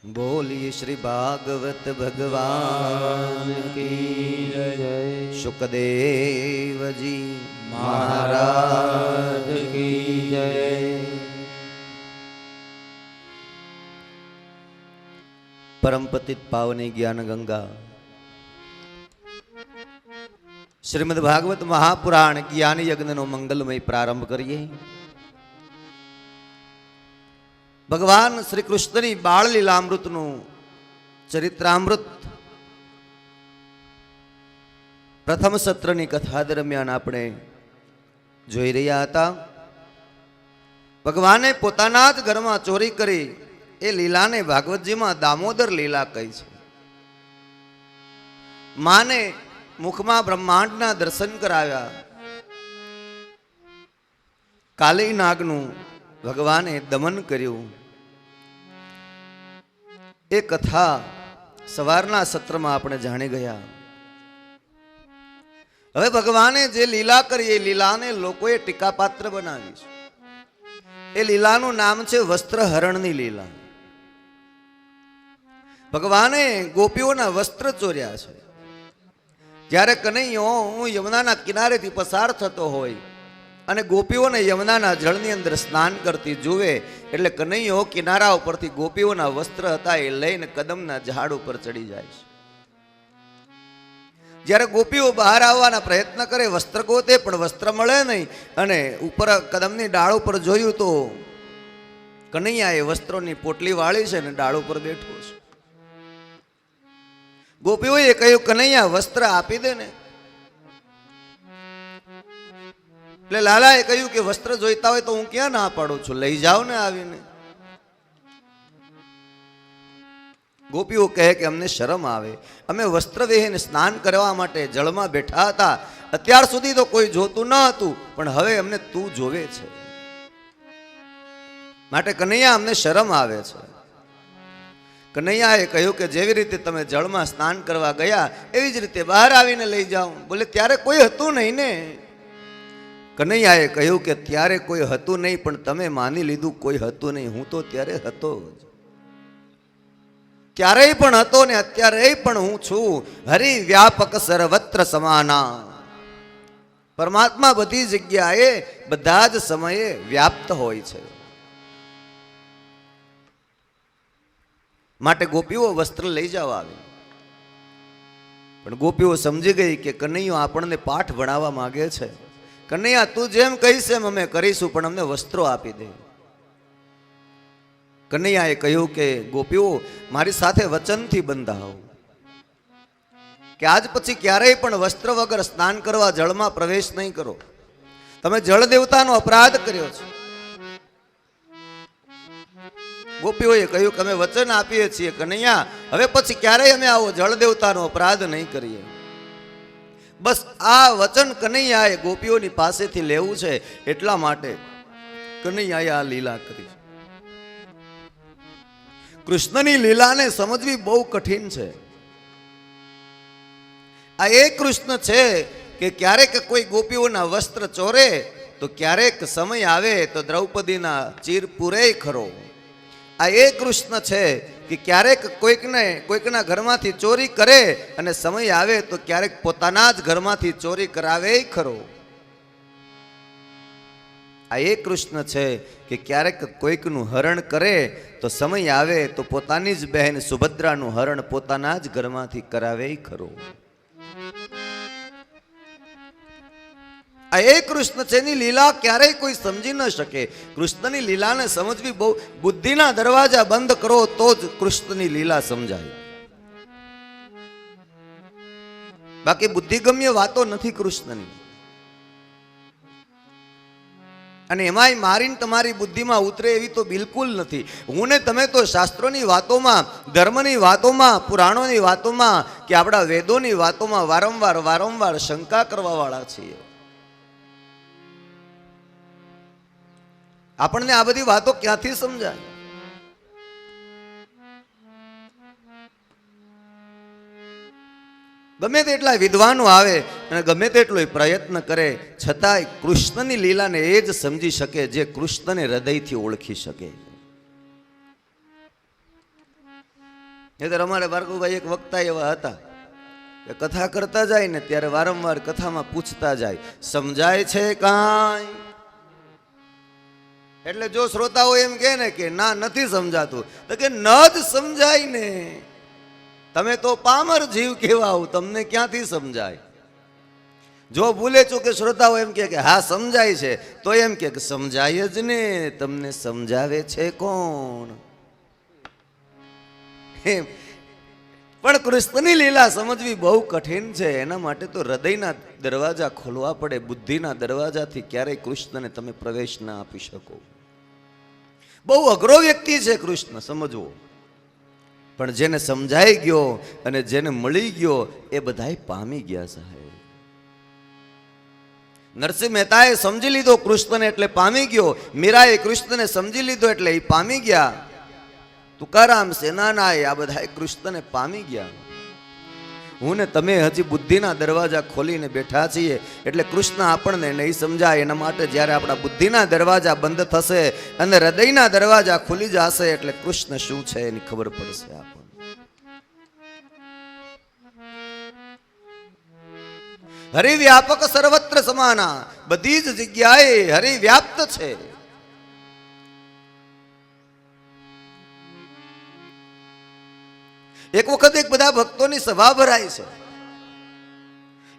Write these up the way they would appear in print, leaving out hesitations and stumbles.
बोलिए श्री भागवत भगवान की जय। सुखदेव जी महाराज की जय। परम पतित पावनी ज्ञान गंगा श्रीमद् भागवत महापुराण ज्ञान यज्ञ नो मंगलमय प्रारंभ करिए। भगवान श्री कृष्णनी बाळ લીલામૃતનું ચરિત્રામૃત પ્રથમ સત્રની કથા દરમિયાન આપણે જોઈ રહ્યા હતા। ભગવાને પોતાના જ ઘરમાં ચોરી કરી એ લીલાને ભાગવતજીમાં દામોદર લીલા કહી છે। માને મુખમાં બ્રહ્માંડના દર્શન કરાવ્યા। કાલી નાગનું ભગવાને દમન કર્યું। એ કથા સવારના સત્રમાં આપણે જાણી ગયા। હવે ભગવાને જે લીલા કરી એ લીલાને લોકોએ ટીકાપાત્ર બનાવી છે। એ લીલાનું નામ છે વસ્ત્રહરણની લીલા। ભગવાને ગોપીઓના વસ્ત્ર ચોર્યા છે। જ્યારે કનૈયો યમુનાના કિનારેથી પસાર થતો હોય અને ગોપીઓને યમુનાના જળની અંદર સ્નાન કરતી જુએ એટલે કનૈયો કિનારા ઉપરથી ગોપીઓના વસ્ત્ર હતા એ લઈને કદમના ઝાડ ઉપર ચડી જાય છે। જ્યારે ગોપીઓ બહાર આવવાના પ્રયત્ન કરે વસ્ત્ર ગોતે પણ વસ્ત્ર મળે નહીં અને ઉપર કદમની ડાળ ઉપર જોયું તો કનૈયાએ વસ્ત્રોની પોટલી વાળી છે અને ડાળ ઉપર બેઠો છે। ગોપીઓએ કહ્યું કનૈયા વસ્ત્ર આપી દે ને। એટલે લાલાએ કહ્યું કે વસ્ત્ર જોઈતા હોય તો હું ક્યાં ના પાડું છું, લઈ જાઓ ને આવીને। ગોપીઓ કહે કે અમને શરમ આવે, અમે વસ્ત્ર વિહીન સ્નાન કરવા માટે જળમાં બેઠા હતા। અત્યાર સુધી તો કોઈ જોતું ન હતું પણ હવે અમને તું જોવે છે, માટે કનૈયા અમને શરમ આવે છે। કનૈયાએ કહ્યું કે જેવી રીતે તમે જળમાં સ્નાન કરવા ગયા એવી જ રીતે બહાર આવીને લઈ જાઓ। બોલે ત્યારે કોઈ હતું નહીં ને? કનૈયાએ કહ્યું કે ત્યારે કોઈ હતું નહીં પણ તમે માની લીધું કોઈ હતું નહીં, હું તો ત્યારે હતો જ, ક્યારેય પણ હતો ને અત્યારે પણ હું છું। હરિ વ્યાપક સર્વત્ર સમાના, પરમાત્મા બધી જગ્યાએ બધા જ સમયે વ્યાપ્ત હોય છે। માટે ગોપીઓ વસ્ત્ર લઈ જવા આવી પણ ગોપીઓ સમજી ગઈ કે કનૈયો આપણને પાઠ ભણાવવા માંગે છે। કનૈયા તું જેમ કહીશ એમ અમે કરીશું પણ અમને વસ્ત્રો આપી દે। કનૈયાએ કહ્યું કે ગોપીઓ મારી સાથે વચનથી બંધાવો કે આજ પછી ક્યારેય પણ વસ્ત્ર વગર સ્નાન કરવા જળમાં પ્રવેશ નહીં કરો। તમે જળ દેવતાનો અપરાધ કર્યો છે। ગોપીઓએ કહ્યું કે અમે વચન આપીએ છીએ કનૈયા, હવે પછી ક્યારેય અમે આવો જળ દેવતાનો અપરાધ નહીં કરીએ। બસ આ વચન કનૈયાએ ગોપીઓની પાસેથી લેવું છે એટલા માટે કનૈયાએ આ લીલા કરી। કૃષ્ણની લીલાને સમજવી બહુ કઠિન છે। આ એ કૃષ્ણ છે કે ક્યારેક કોઈ ગોપીઓના વસ્ત્ર ચોરે તો ક્યારેક સમય આવે તો દ્રૌપદીના ચીર પૂરે ખરો। આ એ કૃષ્ણ છે કે ક્યારેક કોઈકના ઘરમાંથી ચોરી કરે અને સમય આવે તો ક્યારેક પોતાના જ ઘરમાંથી ચોરી કરાવે ખરો। આ એ કૃષ્ણ છે કે ક્યારેક કોઈકનું હરણ કરે તો સમય આવે તો પોતાની જ બહેન સુભદ્રાનું હરણ પોતાના જ ઘરમાંથી કરાવે ખરો। આ એ કૃષ્ણ છે, એની લીલા ક્યારેય કોઈ સમજી ન શકે। કૃષ્ણની લીલાને સમજવી બહુ, બુદ્ધિના દરવાજા બંધ કરો તો જ કૃષ્ણની લીલા સમજાય, બાકી બુદ્ધિગમ્ય વાતો નથી કૃષ્ણની। અને એમાંય મારીને તમારી બુદ્ધિમાં ઉતરે એવી તો બિલકુલ નથી। હું ને તમે તો શાસ્ત્રોની વાતોમાં, ધર્મની વાતોમાં, પુરાણોની વાતોમાં કે આપણા વેદોની વાતોમાં વારંવાર શંકા કરવા વાળા છીએ। આપણને આ બધી વાતો ક્યાંથી સમજાય? ગમે તેટલા વિદ્વાનો આવે અને ગમે તેટલો પ્રયત્ન કરે છતાંય કૃષ્ણની લીલાને એ જ સમજી શકે જે કૃષ્ણને હૃદયથી ઓળખી શકે। એ તો અમારે ભાર્ગવભાઈ એક વક્તા એવા હતા કે કથા કરતા જાય ને ત્યારે વારંવાર કથામાં પૂછતા જાય, સમજાય છે કાંઈ? એટલે જો શ્રોતાઓ એમ કહે ને કે ના નથી સમજાતું, તો કે ન જ સમજાય ને, તમે તો પામર જીવ કેવા હો, તમને ક્યાંથી સમજાય? જો ભૂલે ચૂકે શ્રોતાઓ એમ કે હા સમજાય છે, તો એમ કે સમજાય જ ને, તમને સમજાવે છે કોણ? એમ પણ કૃષ્ણની લીલા સમજવી બહુ કઠિન છે. એના માટે તો હૃદયના દરવાજા ખોલવા પડે. બુદ્ધિના દરવાજાથી ક્યારેય કૃષ્ણને તમે પ્રવેશ ના આપી શકો. બહુ અઘરો વ્યક્તિ છે કૃષ્ણ સમજવો, પણ જેને સમજાઈ ગયો અને જેને મળી ગયો એ બધાય પામી ગયા સાહેબ. નરસિંહ મહેતાએ સમજી લીધો કૃષ્ણને એટલે પામી ગયો, મીરાએ કૃષ્ણને સમજી લીધો એટલે એ પામી ગયા, તુકારામ સેનાનાએ આ બધા કૃષ્ણને પામી ગયા. હું ને તમે હજી બુદ્ધિના દરવાજા ખોલીને બેઠા છીએ એટલે કૃષ્ણ આપણને નહીં સમજાય. એના માટે જ્યારે આપણા બુદ્ધિના દરવાજા બંધ થશે અને હૃદયના દરવાજા ખુલી જશે એટલે કૃષ્ણ શું છે એની ખબર પડશે આપણને. હરિવ્યાપક સર્વત્ર સમાના, બધી જ જગ્યાએ હરિવ્યાપ્ત છે. એક વખત એક બધા ભક્તોની સભા ભરાય છે.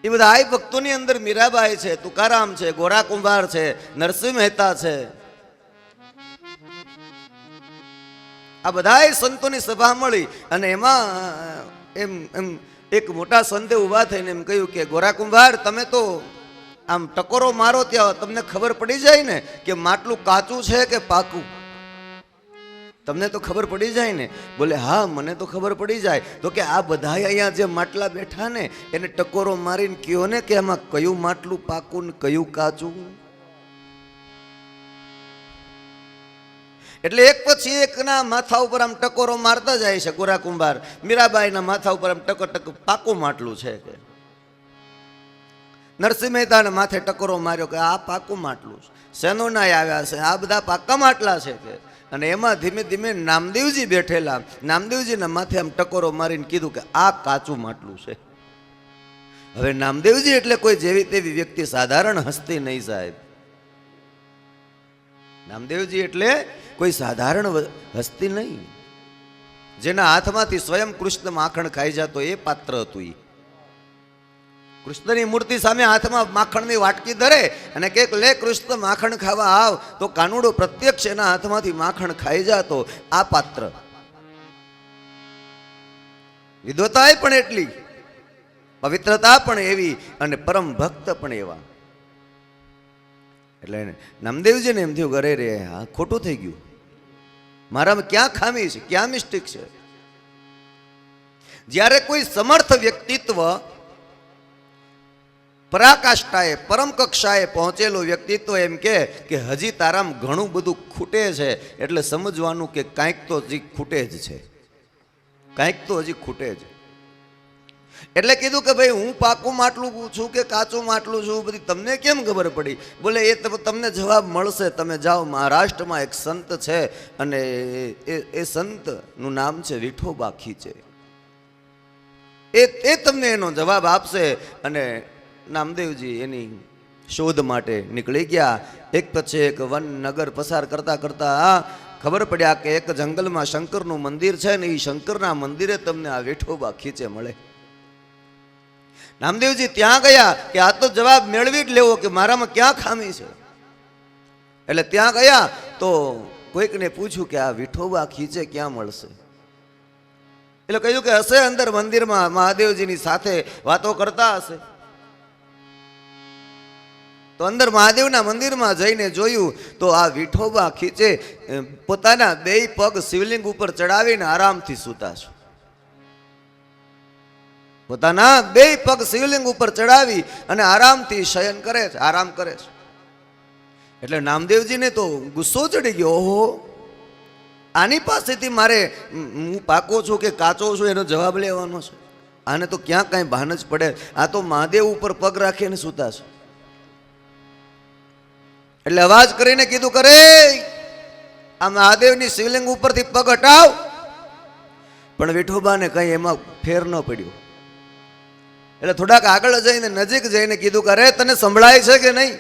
એ બધા ભક્તોની અંદર મીરાબાઈ છે, તુકારામ છે, ગોરા કુંભાર છે, નરસિંહ મહેતા છે. આ બધા સંતોની સભા મળી અને એમાં એમ એમ એક મોટા સંતે ઉભા થઈને એમ કહ્યું કે ગોરા કુંભાર, તમે તો આમ ટકોરો મારો ત્યાં તમને ખબર પડી જાય ને કે માટલું કાચું છે કે પાકું? તમને તો ખબર પડી જાય ને? બોલે હા મને તો ખબર પડી જાય. તો કે આ બધા અહીંયા જે માટલા બેઠા ને એને ટકોરો મારીને કહો ને કે એમાં કયું માટલું પાકું ને કયું કાચું. એટલે એક પછી એકના માથા ઉપર આમ ટકોરો મારતા જાય છે ગોરા કુંભાર. મીરાબાઈના માથા ઉપર આમ ટકો ટક પાકું માટલું છે કે નરસિંહ મહેતાના માથે ટકોરો માર્યો કે આ પાકું માટલું છે. સેનોનાય આવ્યા છે, આ બધા પાકા માટલા છે કે. અને એમાં ધીમે ધીમે નામદેવજી બેઠેલા, નામદેવજીના માથે આમ ટકોરો મારીને કીધું કે આ કાચું માટલું છે. હવે નામદેવજી એટલે કોઈ જેવી તેવી વ્યક્તિ, સાધારણ હસ્તી નહીં સાહેબ. નામદેવજી એટલે કોઈ સાધારણ હસ્તી નહીં. જેના હાથમાંથી સ્વયં કૃષ્ણ માખણ ખાઈ જતો એ પાત્ર હતું. કૃષ્ણની મૂર્તિ સામે હાથમાં માખણની વાટકી ધરે અને કે લે કૃષ્ણ માખણ ખાવા આવ, તો કાનુડો પ્રત્યક્ષ એના હાથમાંથી માખણ ખાઈ જતો. આ પાત્ર. વિદ્વતાએ પણ એટલી, પવિત્રતા પણ એવી અને પરમ ભક્ત પણ એવા. એટલે નામદેવજીને એમ થયું ઘરે રે હા ખોટું થઈ ગયું, મારામાં ક્યાં ખામી છે, ક્યાં મિસ્ટેક છે. જ્યારે કોઈ સમર્થ વ્યક્તિત્વ પરાકાષ્ઠાએ પરમ કક્ષાએ પહોંચેલો વ્યક્તિત્વ એમ કે હજી તારામાં ઘણું બધું ખૂટે છે, એટલે સમજવાનું કે કાંઈક તો હજી ખૂટે જ છે, કાંઈક તો હજી ખૂટે છે. એટલે કીધું કે ભાઈ હું પાકું માટલું છું કે કાચું માટલું છું બધી તમને કેમ ખબર પડી? બોલે એ તમને જવાબ મળશે, તમે જાઓ મહારાષ્ટ્રમાં એક સંત છે અને એ સંતનું નામ છે વિઠોબા ખીચે, એ તમને એનો જવાબ આપશે. અને નામદેવજી એની શોધ માટે નીકળી ગયા. એક પછી એક વન નગર પસાર કરતા કરતા ખબર પડ્યા કે એક જંગલમાં શંકરનું મંદિર છે ને એ શંકરના મંદિરે તમને આ વિઠોબા ખીચે મળે. નામદેવજી ત્યાં ગયા કે આ તો જવાબ મેળવી જ લેવો કે મારામાં ક્યાં ખામી છે. એટલે ત્યાં ગયા તો કોઈકને પૂછ્યું કે આ વિઠોબા ખીચે ક્યાં મળશે? એટલે કહ્યું કે હશે અંદર મંદિરમાં મહાદેવજીની સાથે વાતો કરતા હશે. તો અંદર મહાદેવના મંદિરમાં જઈને જોયું તો આ વિઠોબા ખીચે પોતાના બેય પગ શિવલિંગ ઉપર ચડાવીને આરામથી સૂતા છે. પોતાના બેય પગ શિવલિંગ ઉપર ચડાવી અને આરામથી શયન કરે છે, આરામ કરે છે. એટલે નામદેવજીને તો ગુસ્સો ચડી ગયો. ઓહો, આની પાસેથી મારે હું પાકો છું કે કાચો છું એનો જવાબ લેવાનો છે. આને તો ક્યાં કાંઈ ભાન જ પડે. આ તો મહાદેવ ઉપર પગ રાખીને સૂતા છે. એટલે અવાજ કરીને કીધું કરે આ મહાદેવની શિવલિંગ ઉપરથી પગ હટાવ. પણ વિઠોબાને કંઈ એમાં ફેર ન પડ્યો. એટલે થોડાક આગળ જઈને નજીક જઈને કીધું કે અરે તને સંભળાય છે કે નહીં?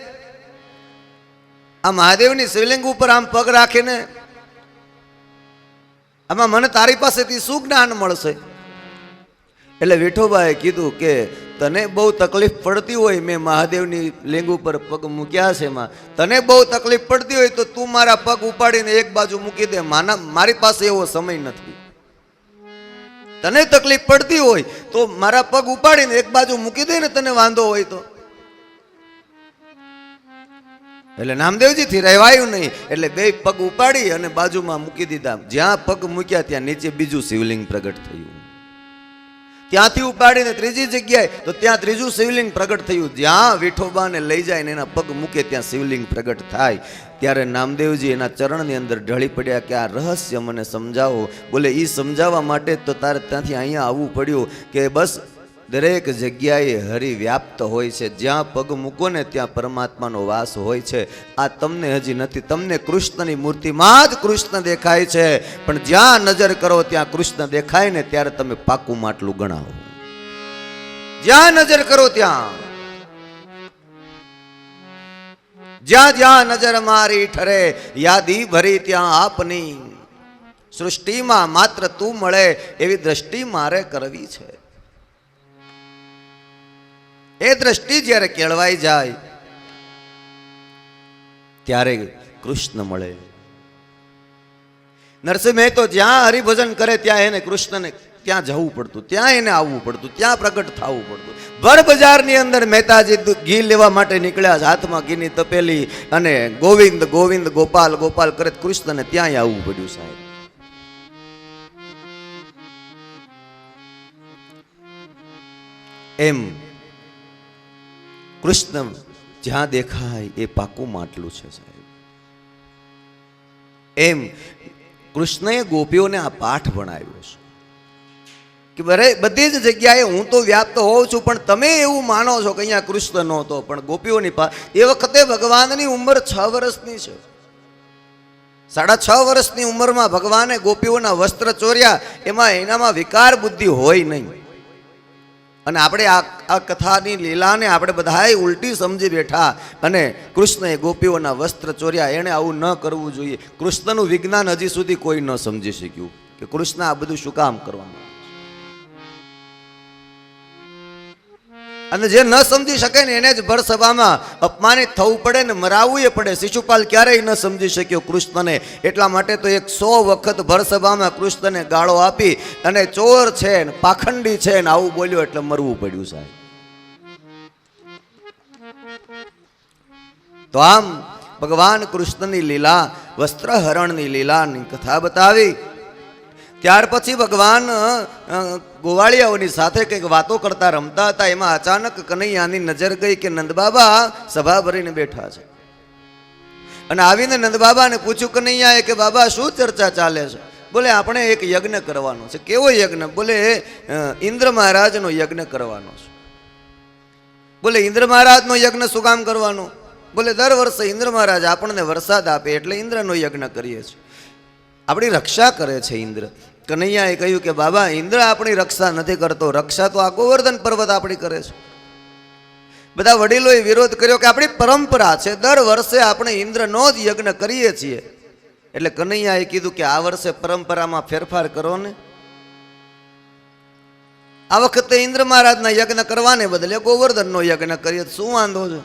આ મહાદેવની શિવલિંગ ઉપર આમ પગ રાખીને આમાં મને તારી પાસેથી શું જ્ઞાન મળશે? એટલે વિઠોબાએ કીધું કે તને બહુ તકલીફ પડતી હોય, મેં મહાદેવની લિંગ ઉપર પગ મૂક્યા છે, એમાં તને બહુ તકલીફ પડતી હોય તો તું મારા પગ ઉપાડીને એક બાજુ મૂકી દે, મારી પાસે એવો સમય નથી. તને તકલીફ પડતી હોય તો મારા પગ ઉપાડીને એક બાજુ મૂકી દે ને, તને વાંધો હોય તો. એટલે નામદેવજી થી રહેવાયું નહીં, એટલે બે પગ ઉપાડી અને બાજુમાં મૂકી દીધા. જ્યાં પગ મૂક્યા ત્યાં નીચે બીજું શિવલિંગ પ્રગટ થયું. ત્યાંથી ઉપાડીને ત્રીજી જગ્યાએ તો ત્યાં ત્રીજું શિવલિંગ પ્રગટ થયું. જ્યાં વિઠોબાને લઈ જાય ને એના પગ મૂકે ત્યાં શિવલિંગ પ્રગટ થાય. ત્યારે નામદેવજી એના ચરણની અંદર ઢળી પડ્યા કે આ રહસ્ય મને સમજાવો. બોલે એ સમજાવવા માટે તો તારે ત્યાંથી અહીંયા આવવું પડ્યું કે બસ દરેક જગ્યાએ હરિ વ્યાપ્ત હોય છે. જ્યાં પગ મૂકો ને ત્યાં પરમાત્માનો વાસ હોય છે. આ તમને હજી નથી. તમને કૃષ્ણની મૂર્તિમાં જ કૃષ્ણ દેખાય છે, પણ જ્યાં નજર કરો ત્યાં કૃષ્ણ દેખાય ને ત્યારે તમે પાકું માટલું ગણાવો. જ્યાં નજર કરો ત્યાં, જ્યાં જ્યાં નજર મારી ઠરે, યાદી ભરી ત્યાં આપની. સૃષ્ટિમાં માત્ર તું મળે એવી દ્રષ્ટિ મારે કરવી છે. એ દ્રષ્ટિ જ્યારે કેળવાઈ જાય ત્યારે કૃષ્ણ મળે. નરસિંહ મહેતો જ્યાં હરિભજન કરે ત્યાં એને કૃષ્ણને ત્યાં જવું પડતું, ત્યાં એને આવવું પડતું, ત્યાં પ્રગટ થવું પડતું. ભર બજારની અંદર મહેતાજી ઘી લેવા માટે નીકળ્યા, હાથમાં ઘીની તપેલી અને ગોવિંદ ગોવિંદ ગોપાલ ગોપાલ કરે કૃષ્ણને ત્યાં આવવું પડ્યું. સાહેબ એમ કૃષ્ણ જ્યાં દેખાય એ પાકું માટલું છે. સાહેબ એમ કૃષ્ણએ ગોપીઓને આ પાઠ ભણાવ્યો છે કે બધી જ જગ્યાએ હું તો વ્યાપ્ત હોઉં છું, પણ તમે એવું માનો છો કે અહીંયા કૃષ્ણ નહોતો. પણ ગોપીઓની એ વખતે ભગવાનની ઉંમર 6 વર્ષની છે. 6.5 વર્ષની ઉંમરમાં ભગવાને ગોપીઓના વસ્ત્ર ચોર્યા. એનામાં વિકાર બુદ્ધિ હોય નહીં. અને આપણે આ કથાની લીલાને આપણે બધાએ ઉલટી સમજી બેઠા અને કૃષ્ણએ ગોપીઓના વસ્ત્ર ચોર્યા. એણે આવું ન કરવું જોઈએ. કૃષ્ણનું વિજ્ઞાન હજી સુધી કોઈ ન સમજી શક્યું કે કૃષ્ણ આ બધું શું કામ કરવાનું. અને જે ન સમજી શકે ને એને જ ભર સભામાં અપમાનિત થવું પડે ને મરાવવું પડે. શિશુપાલ ક્યારેય ન સમજી શક્યો કૃષ્ણને, એટલા માટે તો 100 વખત ભર સભામાં કૃષ્ણને ગાળો આપી અને ચોર છે ને પાખંડી છે ને આવું બોલ્યો એટલે મરવું પડ્યું. સાહેબ તો આમ ભગવાન કૃષ્ણની લીલા, વસ્ત્રહરણની લીલાની કથા બતાવી. ત્યાર પછી ભગવાન ગોવાળિયાઓની સાથે કંઈક વાતો કરતા રમતા હતા. એમાં અચાનક કનૈયાની નજર ગઈ કે નંદબાબા સભા ભરીને બેઠા છે. અને આવીને નંદબાબાને પૂછ્યું કનૈયાએ કે બાબા શું ચર્ચા ચાલે છે? બોલે આપણે એક યજ્ઞ કરવાનો છે. કેવો યજ્ઞ? બોલે ઇન્દ્ર મહારાજનો યજ્ઞ કરવાનો છે. બોલે ઇન્દ્ર મહારાજનો યજ્ઞ શું કામ કરવાનો? બોલે દર વર્ષે ઇન્દ્ર મહારાજ આપણને વરસાદ આપે એટલે ઇન્દ્રનો યજ્ઞ કરીએ છીએ. આપણી રક્ષા કરે છે ઇન્દ્ર. કનૈયાએ કહ્યું કે બાબા ઇન્દ્ર આપણી રક્ષા નથી કરતો, રક્ષા તો આ ગોવર્ધન પર્વત આપણી કરે છે. બધા વડીલોએ વિરોધ કર્યો કે આપણી પરંપરા છે, દર વર્ષે આપણે ઇન્દ્રનો જ યજ્ઞ કરીએ છીએ. એટલે કનૈયાએ કીધું કે આ વર્ષે પરંપરામાં ફેરફાર કરો ને. આ વખતે ઇન્દ્ર મહારાજના યજ્ઞ કરવાને બદલે ગોવર્ધનનો યજ્ઞ કરીએ, શું વાંધો છે?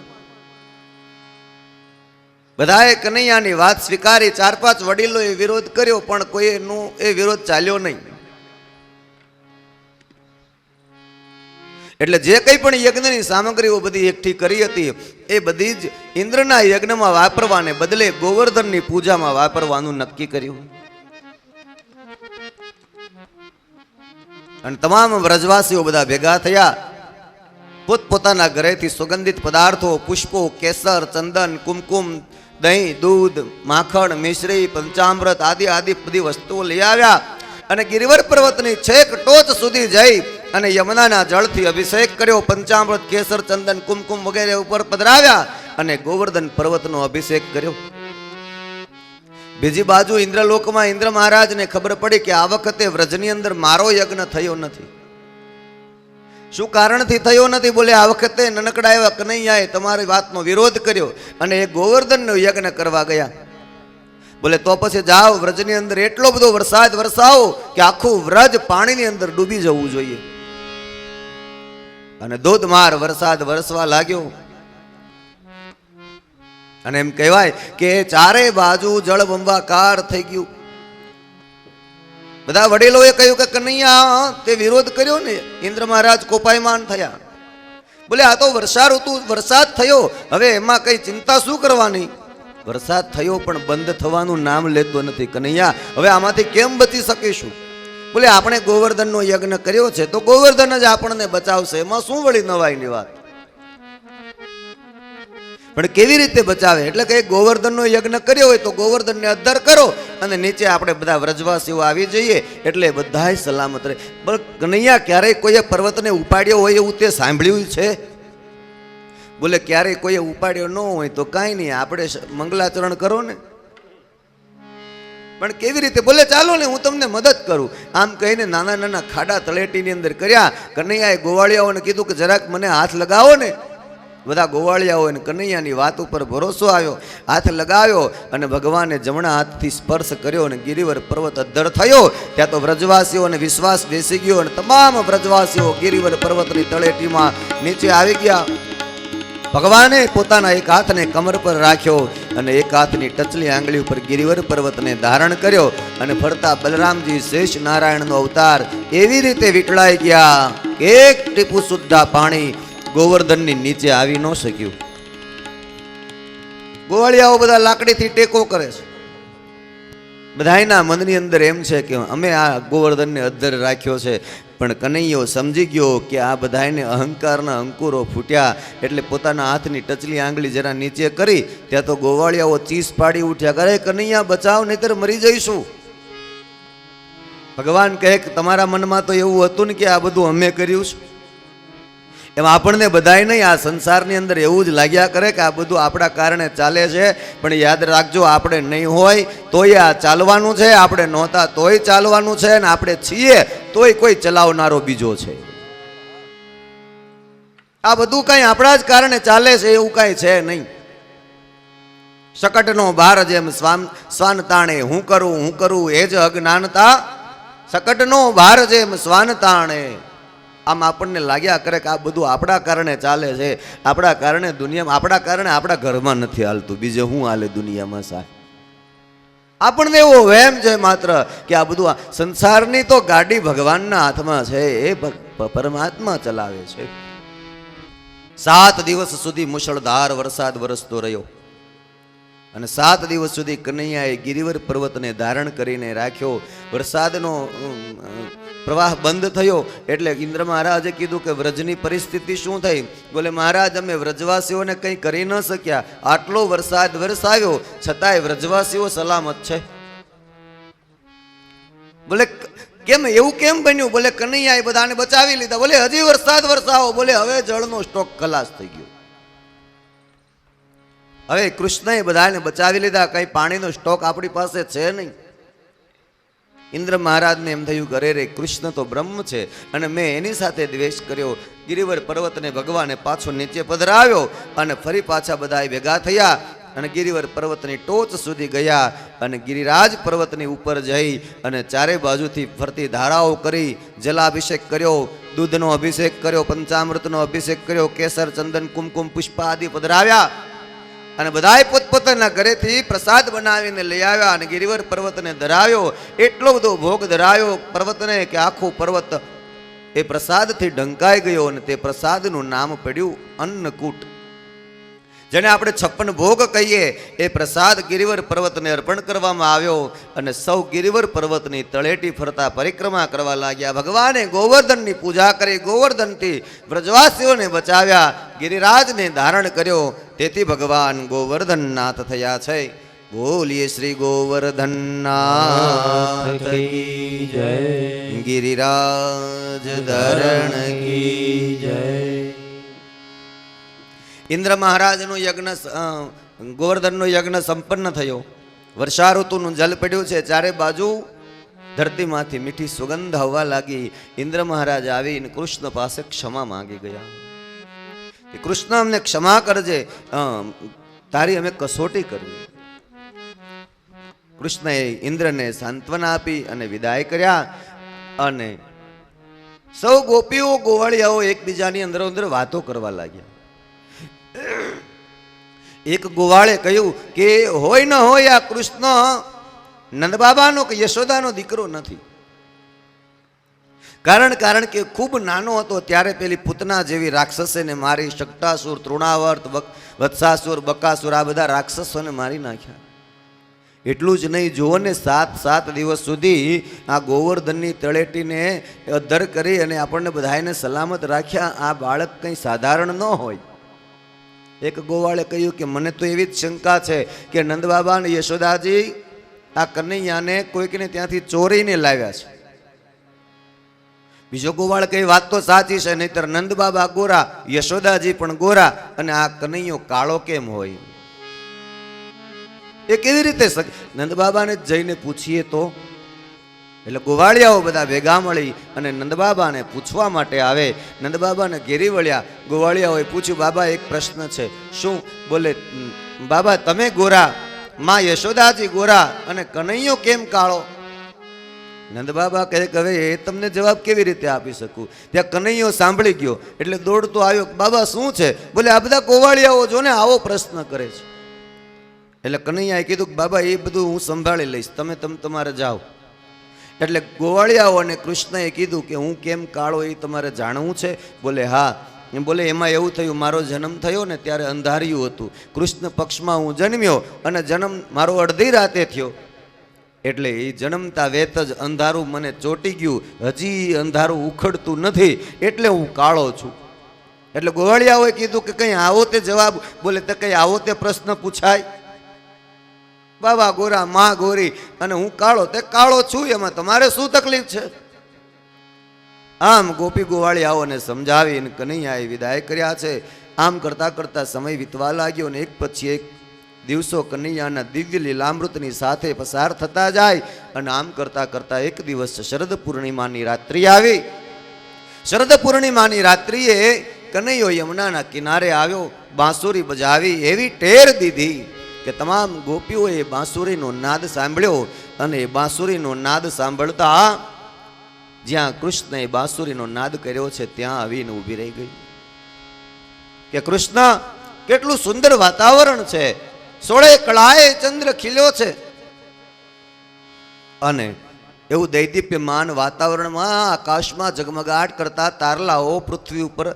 બધાએ કનૈયાની વાત સ્વીકારી. 4-5 વડીલોએ વિરોધ કર્યો પણ કોઈનો એ વિરોધ ચાલ્યો નહીં. એટલે જે કંઈ પણ યજ્ઞની સામગ્રીઓ બધી એકઠી કરી હતી એ બધી જ ઇન્દ્રના યજ્ઞમાં વાપરવાને બદલે ગોવર્ધનની પૂજામાં વાપરવાનું નક્કી કર્યું. અને તમામ વ્રજવાસીઓ બધા ભેગા થયા. પોતપોતાના ઘરેથી સુગંધિત પદાર્થો, પુષ્પો, કેસર, ચંદન, કુમકુમ, દહીં, દૂધ, માખણ, મિશ્રી, પંચામૃત આદિ બધી વસ્તુઓ લઈ આવ્યા અને ગિરિવર પર્વતની છેક ટોચ સુધી જઈ અને યમુનાના જળથી અભિષેક કર્યો. પંચામૃત, કેસર, ચંદન, કુમકુમ વગેરે ઉપર પધરાવ્યા અને ગોવર્ધન પર્વતનો અભિષેક કર્યો. બીજી બાજુ ઇન્દ્રલોકમાં ઇન્દ્ર મહારાજને ખબર પડી કે આ વખતે વ્રજની અંદર મારો યજ્ઞ થયો નથી. શું કારણથી થયો નથી? બોલે આ વખતે નનકડા એવા કનૈયાએ તમારી વાતનો વિરોધ કર્યો અને એ ગોવર્ધનનો યજ્ઞ કરવા ગયા. બોલે તો પછી જાઓ વ્રજની અંદર એટલો બધો વરસાદ વરસાવો કે આખું વ્રજ પાણીની અંદર ડૂબી જવું જોઈએ. અને ધોધમાર વરસાદ વરસવા લાગ્યો અને એમ કહેવાય કે ચારે બાજુ જળબંબાકાર થઈ ગયું. બધા વડીલોએ કહ્યું કે કનૈયા તે વિરોધ કર્યો ને. ઇન્દ્ર મહારાજ કોપાયમાન થયા. બોલે આ તો વર્ષા ઋતુ વરસાદ થયો, હવે એમાં કઈ ચિંતા શું કરવાની? વરસાદ થયો પણ બંધ થવાનું નામ લેતો નથી. કનૈયા હવે આમાંથી કેમ બચી શકીશું? બોલે આપણે ગોવર્ધનનો યજ્ઞ કર્યો છે તો ગોવર્ધન જ આપણને બચાવશે, એમાં શું વળી નવાઈની વાત? પણ કેવી રીતે બચાવે? એટલે કે ગોવર્ધનનો યજ્ઞ કર્યો હોય તો ગોવર્ધનને અદ્ધર કરો અને નીચે આપણે બધા વ્રજવાસીઓ આવી જઈએ એટલે બધાય સલામત રહે. પણ કનૈયા ક્યારેય કોઈએ પર્વતને ઉપાડ્યો હોય એવું તે સાંભળ્યું છે? બોલે ક્યારેય કોઈએ ઉપાડ્યો ન હોય તો કાંઈ નહીં, આપણે મંગલાચરણ કરો ને. પણ કેવી રીતે? બોલે ચાલો ને હું તમને મદદ કરું. આમ કહીને નાના નાના ખાડા તળેટીની અંદર કર્યા. કનૈયાએ ગોવાળિયાઓને કીધું કે જરાક મને હાથ લગાવો ને. બધા ગોવાળિયાઓ અને કનૈયાની વાત ઉપર ભરોસો આવ્યો, હાથ લગાવ્યો અને ભગવાને જમણા હાથથી સ્પર્શ કર્યો અને ગિરિવર પર્વત અદ્ધર થયો. ત્યાં તો વ્રજવાસીઓને વિશ્વાસ બેસી ગયો અને તમામ વ્રજવાસીઓ ગિરિવર પર્વતની તળેટીમાં નીચે આવી ગયા. ભગવાને પોતાના એક હાથને કમર પર રાખ્યો અને એક હાથની ટચલી આંગળી ઉપર ગિરિવર પર્વતને ધારણ કર્યો અને ફરતા બલરામજી શેષ નારાયણનો અવતાર એવી રીતે વીંટળાઈ ગયા કે એક ટીપું સુદ્ધા પાણી ગોવર્ધનની નીચે આવી ન શક્યું. ગોવાળિયાઓ બધા લાકડીથી ટેકો કરે છે. બધાયના મનની અંદર એમ છે કે અમે આ ગોવર્ધનને અદ્ધર રાખ્યો છે. પણ કનૈયો સમજી ગયો કે આ બધાયને અહંકારના અંકુરો ફૂટ્યા એટલે પોતાના હાથની ટચલી આંગળી જરા નીચે કરી. ત્યાં તો ગોવાળિયાઓ ચીસ પાડી ઉઠ્યા, કરે કનૈયા બચાવ નહીતર મરી જઈશું. ભગવાન કહે કે તમારા મનમાં તો એવું હતું ને કે આ બધું અમે કર્યું છે. એમાં આપણને બધાય નહીં, આ સંસારની અંદર એવું જ લાગ્યા કરે કે આ બધું આપણા કારણે ચાલે છે. પણ યાદ રાખજો, આપણે નહીં હોય તોય આ ચાલવાનું છે, આપણે નહોતા તોય ચાલવાનું છે, અને આપણે છીએ તોય કોઈ ચલાવનારો બીજો છે. આ બધું કઈ આપણા જ કારણે ચાલે છે એવું કઈ છે નહીં. શકટનો ભાર જેમ શ્વાન તાણે હું કરું એ જ અજ્ઞાનતા. શકટનો ભાર જેમ શ્વાન તાણે. આમ આપણને લાગ્યા કરે કે આ બધું આપણા કારણે ચાલે છે, આપણા કારણે દુનિયામાં, આપણા કારણે આપણા ઘરમાં નથી હાલતું, બીજે શું હાલે દુનિયામાં સાહેબ? આપણને એવો વહેમ છે માત્ર કે આ બધું સંસારની તો ગાડી ભગવાનના હાથમાં છે, એ પરમાત્મા ચલાવે છે. 7 દિવસ સુધી મુશળધાર વરસાદ વરસતો રહ્યો અને 7 દિવસ સુધી કનૈયાએ ગિરિવર પર્વતને ધારણ કરીને રાખ્યો. વરસાદનો પ્રવાહ બંધ થયો એટલે ઇન્દ્ર મહારાજે કીધું કે વ્રજની પરિસ્થિતિ શું થઈ? બોલે મહારાજ અમે વ્રજવાસીઓને કંઈ કરી ન શક્યા, આટલો વરસાદ વરસાવ્યો છતાંય વ્રજવાસીઓ સલામત છે. બોલે કેમ એવું કેમ બન્યું? બોલે કનૈયાએ બધાને બચાવી લીધા. બોલે હજી વરસાદ વરસાવો. બોલે હવે જળનો સ્ટોક ખલાસ થઈ ગયો. હવે કૃષ્ણએ બધાને બચાવી લીધા, કઈ પાણીનો સ્ટોક આપણી પાસે છે નહીં. ઇન્દ્ર મહારાજને એમ થયું કે રે કૃષ્ણ તો બ્રહ્મ છે અને મેં એની સાથે દ્વેષ કર્યો. ગિરિવર પર્વતને ભગવાને પાછો નીચે પધરાવ્યો અને ફરી પાછા બધા ભેગા થયા અને ગિરિવર પર્વતની ટોચ સુધી ગયા અને ગિરિરાજ પર્વતની ઉપર જઈ અને ચારે બાજુથી ફરતી ધારાઓ કરી, જલાભિષેક કર્યો, દૂધનો અભિષેક કર્યો, પંચામૃતનો અભિષેક કર્યો, કેસર ચંદન કુમકુમ પુષ્પ આદિ પધરાવ્યા અને બધાએ પોતપોતાના ઘરેથી પ્રસાદ બનાવીને લઈ આવ્યા અને ગિરિવર પર્વતને ધરાવ્યો. એટલો બધો ભોગ ધરાવ્યો પર્વતને કે આખો પર્વત એ પ્રસાદથી ઢંકાઈ ગયો અને તે પ્રસાદનું નામ પડ્યું અન્નકૂટ. જેને આપણે 56 ભોગ કહીએ એ પ્રસાદ ગિરિવર પર્વતને અર્પણ કરવામાં આવ્યો અને સૌ ગિરિવર પર્વતની તળેટી ફરતા પરિક્રમા કરવા લાગ્યા. ભગવાને ગોવર્ધનની પૂજા કરી, ગોવર્ધનથી વ્રજવાસીઓને બચાવ્યા, ગિરિરાજને ધારણ કર્યો. તેથી ભગવાન ગોવર્ધનનાથ થયા છે. બોલીએ શ્રી ગોવર્ધનનાથ કી જય, ગિરિરાજ ધરણ કી જય. ઇન્દ્ર મહારાજનો યજ્ઞ, ગોવર્ધનનો યજ્ઞ સંપન્ન થયો. વર્ષા ઋતુનું જલ પડ્યું છે, ચારે બાજુ ધરતીમાંથી મીઠી સુગંધ આવવા લાગી. ઇન્દ્ર મહારાજ આવીને કૃષ્ણ પાસે ક્ષમા માંગી ગયા કે કૃષ્ણ અમને ક્ષમા કરજે, તારી અમે કસોટી કરવી. કૃષ્ણએ ઇન્દ્રને સાંત્વના આપી અને વિદાય કર્યા. અને સૌ ગોપીઓ ગોવાળિયાઓ એકબીજાની અંદર અંદર વાતો કરવા લાગ્યા. એક ગોવાળે કહ્યું કે હોય ન હોય આ કૃષ્ણ નંદબાબાનો કે યશોદાનો દીકરો નથી. કારણ કે ખૂબ નાનો હતો ત્યારે પેલી પૂતના જેવી રાક્ષસેને મારી, શકટાસુર, તૃણાવર્ત, વત્સાસુર, બકાસુર આ બધા રાક્ષસોને મારી નાખ્યા. એટલું જ નહીં, જુઓ ને 7 દિવસ સુધી આ ગોવર્ધનની તળેટીને અધર કરી અને આપણને બધાને સલામત રાખ્યા. આ બાળક કંઈ સાધારણ ન હોય. એક ગોવાળે કહ્યું કે મને તો એવી જ શંકા છે કે નંદબાબા અને યશોદાજી આ કનૈયાને કોઈકને ત્યાંથી ચોરીને લાવ્યા છે. બીજો ગોવાળ કહે વાત તો સાચી છે, નહીતર નંદબાબા ગોરા, યશોદાજી પણ ગોરા અને આ કનૈયો કાળો કેમ હોય? એ કેવી રીતે નંદબાબાને જઈને પૂછીએ તો? એટલે ગોવાળિયાઓ બધા ભેગા મળી અને નંદબાબાને પૂછવા માટે આવે. નંદબાબાને ઘેરી વળ્યા. ગોવાળિયાઓએ પૂછ્યું, બાબા એક પ્રશ્ન છે. શું? બોલે, બાબા તમે ગોરા, માં યશોદાજી ગોરા અને કનૈયો કેમ કાળો? નંદબાબા કહે કે હવે એ તમને જવાબ કેવી રીતે આપી શકું. ત્યાં કનૈયો સાંભળી ગયો એટલે દોડતો આવ્યો. બાબા શું છે? બોલે આ બધા ગોવાળિયાઓ જો ને આવો પ્રશ્ન કરે છે. એટલે કનૈયાએ કીધું કે બાબા એ બધું હું સંભાળી લઈશ, તમે તમારે જાઓ. એટલે ગોવાળિયાઓ અને કૃષ્ણએ કીધું કે હું કેમ કાળો એ તમારે જાણવું છે? બોલે હા. બોલે એમાં એવું થયું, મારો જન્મ થયો ને ત્યારે અંધારિયું હતું. કૃષ્ણ પક્ષમાં હું જન્મ્યો અને જન્મ મારો અડધી રાતે થયો. એટલે એ જન્મતા વેત જ અંધારું મને ચોટી ગયું, હજી અંધારું ઉખડતું નથી, એટલે હું કાળો છું. એટલે ગોવાળિયાઓએ કીધું કે કંઈ આવો તે જવાબ. બોલે તો કંઈ આવો તે પ્રશ્ન પૂછાય? બાબા ગોરા, માં ગોરી અને હું કાળો, તે કાળો છું, એમાં તમારે શું તકલીફ છે? આમ ગોપી ગોવાળિયાઓને સમજાવીને કનૈયાએ વિદાય કર્યા છે. આમ કરતા કરતા સમય વીતવા લાગ્યો ને એક પછી એક દિવસો કનૈયાના દિવ્ય લીલામૃતની સાથે પસાર થતા જાય. અને આમ કરતા કરતા એક દિવસ શરદ પૂર્ણિમાની રાત્રિ આવી. શરદ પૂર્ણિમાની રાત્રિએ કનૈયો યમુનાના કિનારે આવ્યો, બાંસુરી બજાવી. એવી ટેર દીધી કે તમામ ગોપીઓએ બાંસુરીનો નાદ સાંભળ્યો. અને એ બાંસુરીનો નાદ સાંભળતા જ્યાં કૃષ્ણએ બાંસુરીનો નાદ કર્યો છે ત્યાં આવીને ઊભી રહી ગઈ કે કૃષ્ણ કેટલું સુંદર વાતાવરણ છે, 16 કળાએ ચંદ્ર ખીલ્યો છે. અને એવું દૈદીપ્યમાન વાતાવરણમાં આકાશમાં ઝગમગાટ કરતા તારલાઓ પૃથ્વી ઉપર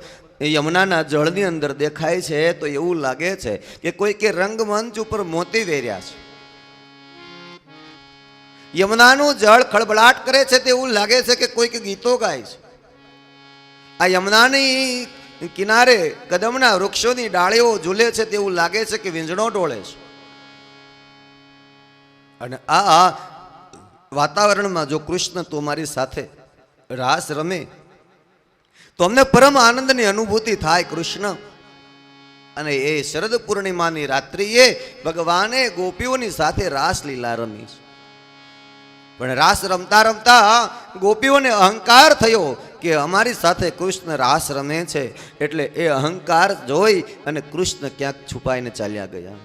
યમુનાના જળની અંદર દેખાય છે. તો એવું લાગે છે કે કોઈકે રંગમંચ ઉપર મોતી વેર્યા છે. યમુનાનું જળ ખળબળાટ કરે છે તો એવું લાગે છે કે કોઈક ગીતો ગાય છે. આ યમુનાની કિનારે કદમના વૃક્ષોની ડાળીઓ ઝૂલે છે તેવું લાગે છે કે વીંઝણો ડોળે છે. અને આ વાતાવરણમાં જો કૃષ્ણ તું મારી સાથે રાસ રમે તો અમને પરમ આનંદની અનુભૂતિ થાય કૃષ્ણ. અને એ શરદ પૂર્ણિમાની રાત્રિએ ભગવાને ગોપીઓની સાથે રાસ લીલા રમી. પણ રાસ રમતા રમતા ગોપીઓને અહંકાર થયો કે અમારી સાથે કૃષ્ણ રાસ રમે છે. એટલે એ અહંકાર જોઈ અને કૃષ્ણ ક્યાંક છુપાઈને ચાલ્યા ગયા.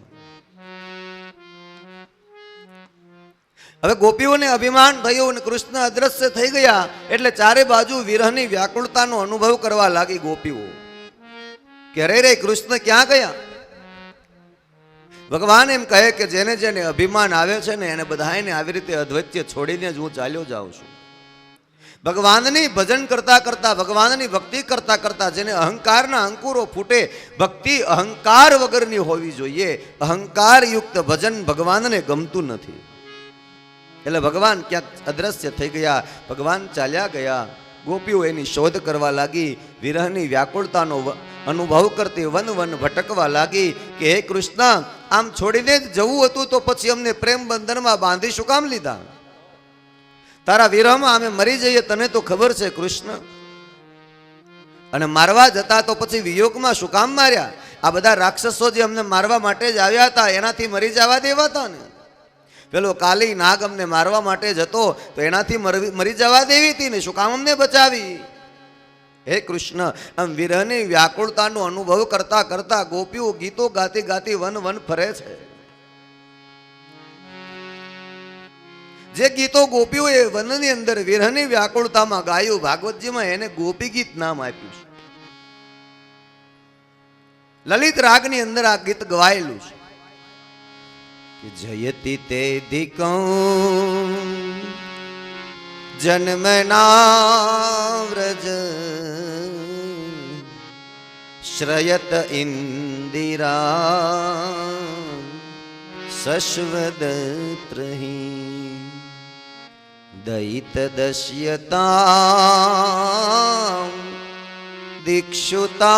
હવે ગોપીઓને અભિમાન થયું અને કૃષ્ણ અદ્રશ્ય થઈ ગયા. એટલે ચારે બાજુ વિરહની વ્યાકુળતાનો અનુભવ કરવા લાગી ગોપીઓ કે રે કૃષ્ણ ક્યાં ગયા? ભગવાન એમ કહે કે જેને જેને અભિમાન આવે છે ને એને બધાને આવી રીતે અદ્વૈત્ય છોડીને જ હું ચાલ્યો જાઉં છું. ભગવાનની ભજન કરતા કરતા, ભગવાનની ભક્તિ કરતા કરતા જેને અહંકારના અંકુરો ફૂટે, ભક્તિ અહંકાર વગરની હોવી જોઈએ. અહંકાર યુક્ત ભજન ભગવાનને ગમતું નથી. એટલે ભગવાન ક્યાંક અદ્રશ્ય થઈ ગયા, ભગવાન ચાલ્યા ગયા. ગોપીઓ એની શોધ કરવા લાગી, વિરહની વ્યાકુળતાનો અનુભવ કરતી વન વન ભટકવા લાગી કે હે કૃષ્ણ, આમ છોડીને જ જવું હતું તો પછી અમને પ્રેમ બંધનમાં બાંધી શું કામ લીધા? તારા વિરહમાં અમે મરી જઈએ તને તો ખબર છે કૃષ્ણ. અને મારવા જતા તો પછી વિયોગમાં શું કામ માર્યા? આ બધા રાક્ષસો જે અમને મારવા માટે જ આવ્યા હતા એનાથી મરી જવા દેવા હતા ને. પેલો કાલી નાગ અમને મારવા માટે જતો તો એનાથી મરી જવા દેવી હતી ને, શું કામ અમને બચાવી? હે કૃષ્ણ, આમ વિરહની વ્યાકુળતાનો અનુભવ કરતા કરતા ગોપીઓ ગીતો ગાતી ગાતી વન વન ફરે છે. જે ગીતો ગોપીઓએ વનની અંદર વિરહની વ્યાકુળતામાં ગાયું, ભાગવતજીમાં એને ગોપી ગીત નામ આપ્યું છે. લલિત રાગની અંદર આ ગીત ગવાયેલું છે કે જયતિ તેધિકં જન્મના વ્રજ શ્રયત ઇન્દિરા શશ્વદત્રહી દયિત દશ્યતા દિક્ષુતાવકા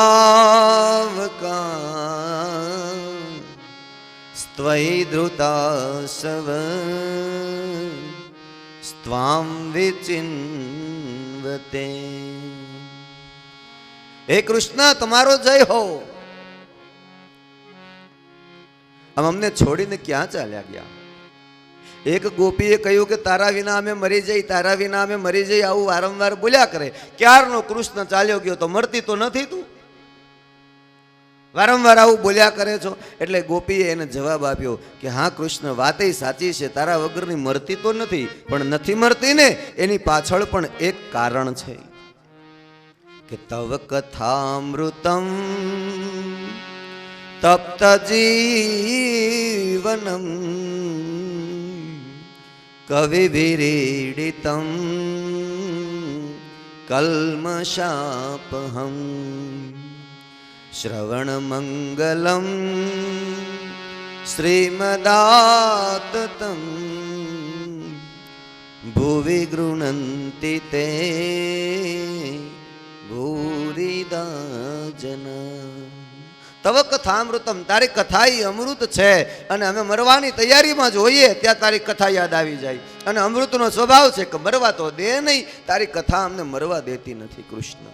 સ્ત્વયી ધૃતાસવ સ્ત્વામ વિચિન્વતે. હે કૃષ્ણ, તમારો જય હો. આમ અમને છોડીને ક્યાં ચાલ્યા ગયા? એક ગોપીએ કહ્યું કે તારા વિના અમે મરી જઈ, તારા વિના અમે મરી જઈ, આવું વારંવાર બોલ્યા કરે. ક્યારનો કૃષ્ણ ચાલ્યો ગયો તો મરતી તો નથી તું? વારંવાર આવું બોલ્યા કરે છો. એટલે ગોપીએ એને જવાબ આપ્યો કે હા કૃષ્ણ, વાત સાચી છે, તારા વગરની મરતી તો નથી, પણ નથી મરતી ને એની પાછળ પણ એક કારણ છે કે તવ કથામૃતમ તપ્ત જીવનમ કવિભિરીડિતમ કલ્મષાપહમ શ્રવણ મંગલમ શ્રીમદાતતમ ભુવિ ગૃણંતિ તે ભૂરિદા જન. તવ કથામૃતમ, તારી કથા ઈ અમૃત છે અને અમે મરવાની તૈયારીમાં જોઈએ ત્યાં તારી કથા યાદ આવી જાય. અને અમૃતનો સ્વભાવ છે કે મરવા તો દે નહીં, તારી કથા અમને મરવા દેતી નથી કૃષ્ણ.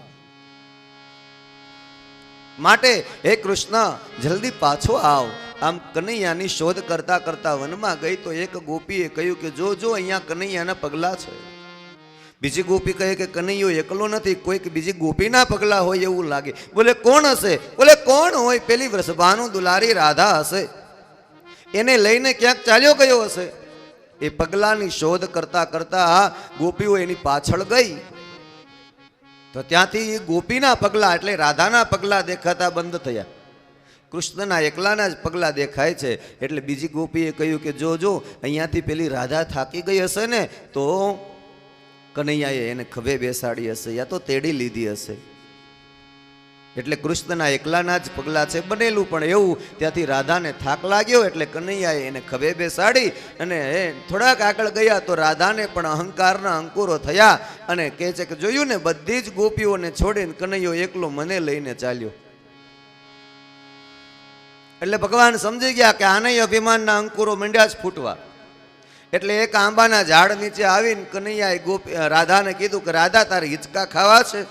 માટે હે કૃષ્ણ, જલ્દી પાછો આવ. આમ કનૈયાની શોધ કરતા કરતા વનમાં ગઈ તો એક ગોપીએ કહ્યું કે જો જો અહીંયા કનૈયાના પગલા છે. બીજી ગોપી કહે કે કનૈયો એકલો નથી, કોઈક બીજી ગોપીના પગલા હોય એવું લાગે. બોલે કોણ હશે? બોલે કોણ હોય? પેલી વૃષભાનું દુલારી રાધા હશે, એને લઈને ક્યાંક ચાલ્યો ગયો હશે. એ પગલાની શોધ કરતા કરતા ગોપીઓ એની પાછળ ગઈ તો ત્યાંથી ગોપીના પગલા એટલે રાધાના પગલા દેખાતા બંધ થયા. કૃષ્ણના એકલાના જ પગલા દેખાય છે. એટલે બીજી ગોપીએ કહ્યું કે જો જો અહીંયાથી પેલી રાધા થાકી ગઈ હશે ને તો કનૈયાએ એને ખભે બેસાડી હશે યા તો તેડી લીધી હશે. એટલે કૃષ્ણના એકલાના જ પગલા છે બનેલું, પણ એવું ત્યાંથી રાધાને થાક લાગ્યો એટલે કનૈયાએ એને ખભે બેસાડી અને થોડાક આગળ ગયા તો રાધાને પણ અહંકારના અંકુરો થયા અને કહે છે કે જોયું ને, બધી જ ગોપીઓને છોડીને કનૈયો એકલો મને લઈને ચાલ્યો. એટલે ભગવાન સમજી ગયા કે આને અભિમાનના અંકુરો મંડ્યા જ ફૂટવા. એટલે એક આંબાના ઝાડ નીચે આવીને કનૈયાએ રાધાને કીધું કે રાધા, તારે હિંચકા ખાવા છે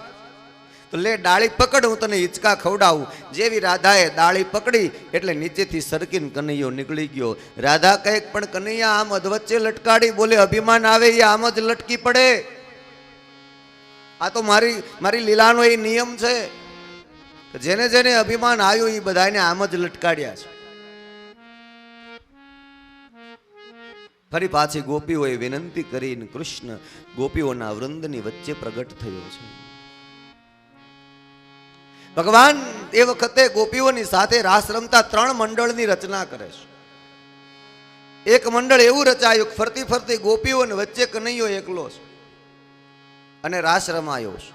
તો લે ડાળી પકડ, હું તને હિંચકા ખવડાવું. જેવી રાધાએ ડાળી પકડી એટલે નીચેથી સરકીને કનૈયો નીકળી ગયો. રાધા કહે પણ કનૈયા આમ અધવચ્ચે લટકાડી. બોલે અભિમાન આવે એ આમ જ લટકી પડે, આ તો મારી લીલાનો એ નિયમ છે. જેને જેને અભિમાન આવ્યું એ બધાને આમ જ લટકાડ્યા છે. ફરી પાછી ગોપીઓએ વિનંતી કરીને કૃષ્ણ ગોપીઓના વૃંદની વચ્ચે પ્રગટ થયો છે. ભગવાન એ વખતે ગોપીઓની સાથે રાસ રમતા 3 મંડળની રચના કરે છે. એક મંડળ એવું રચાયું ફરતી ફરતી ગોપીઓને વચ્ચે કનૈયો એકલો છે અને રાસ રમાયો છે.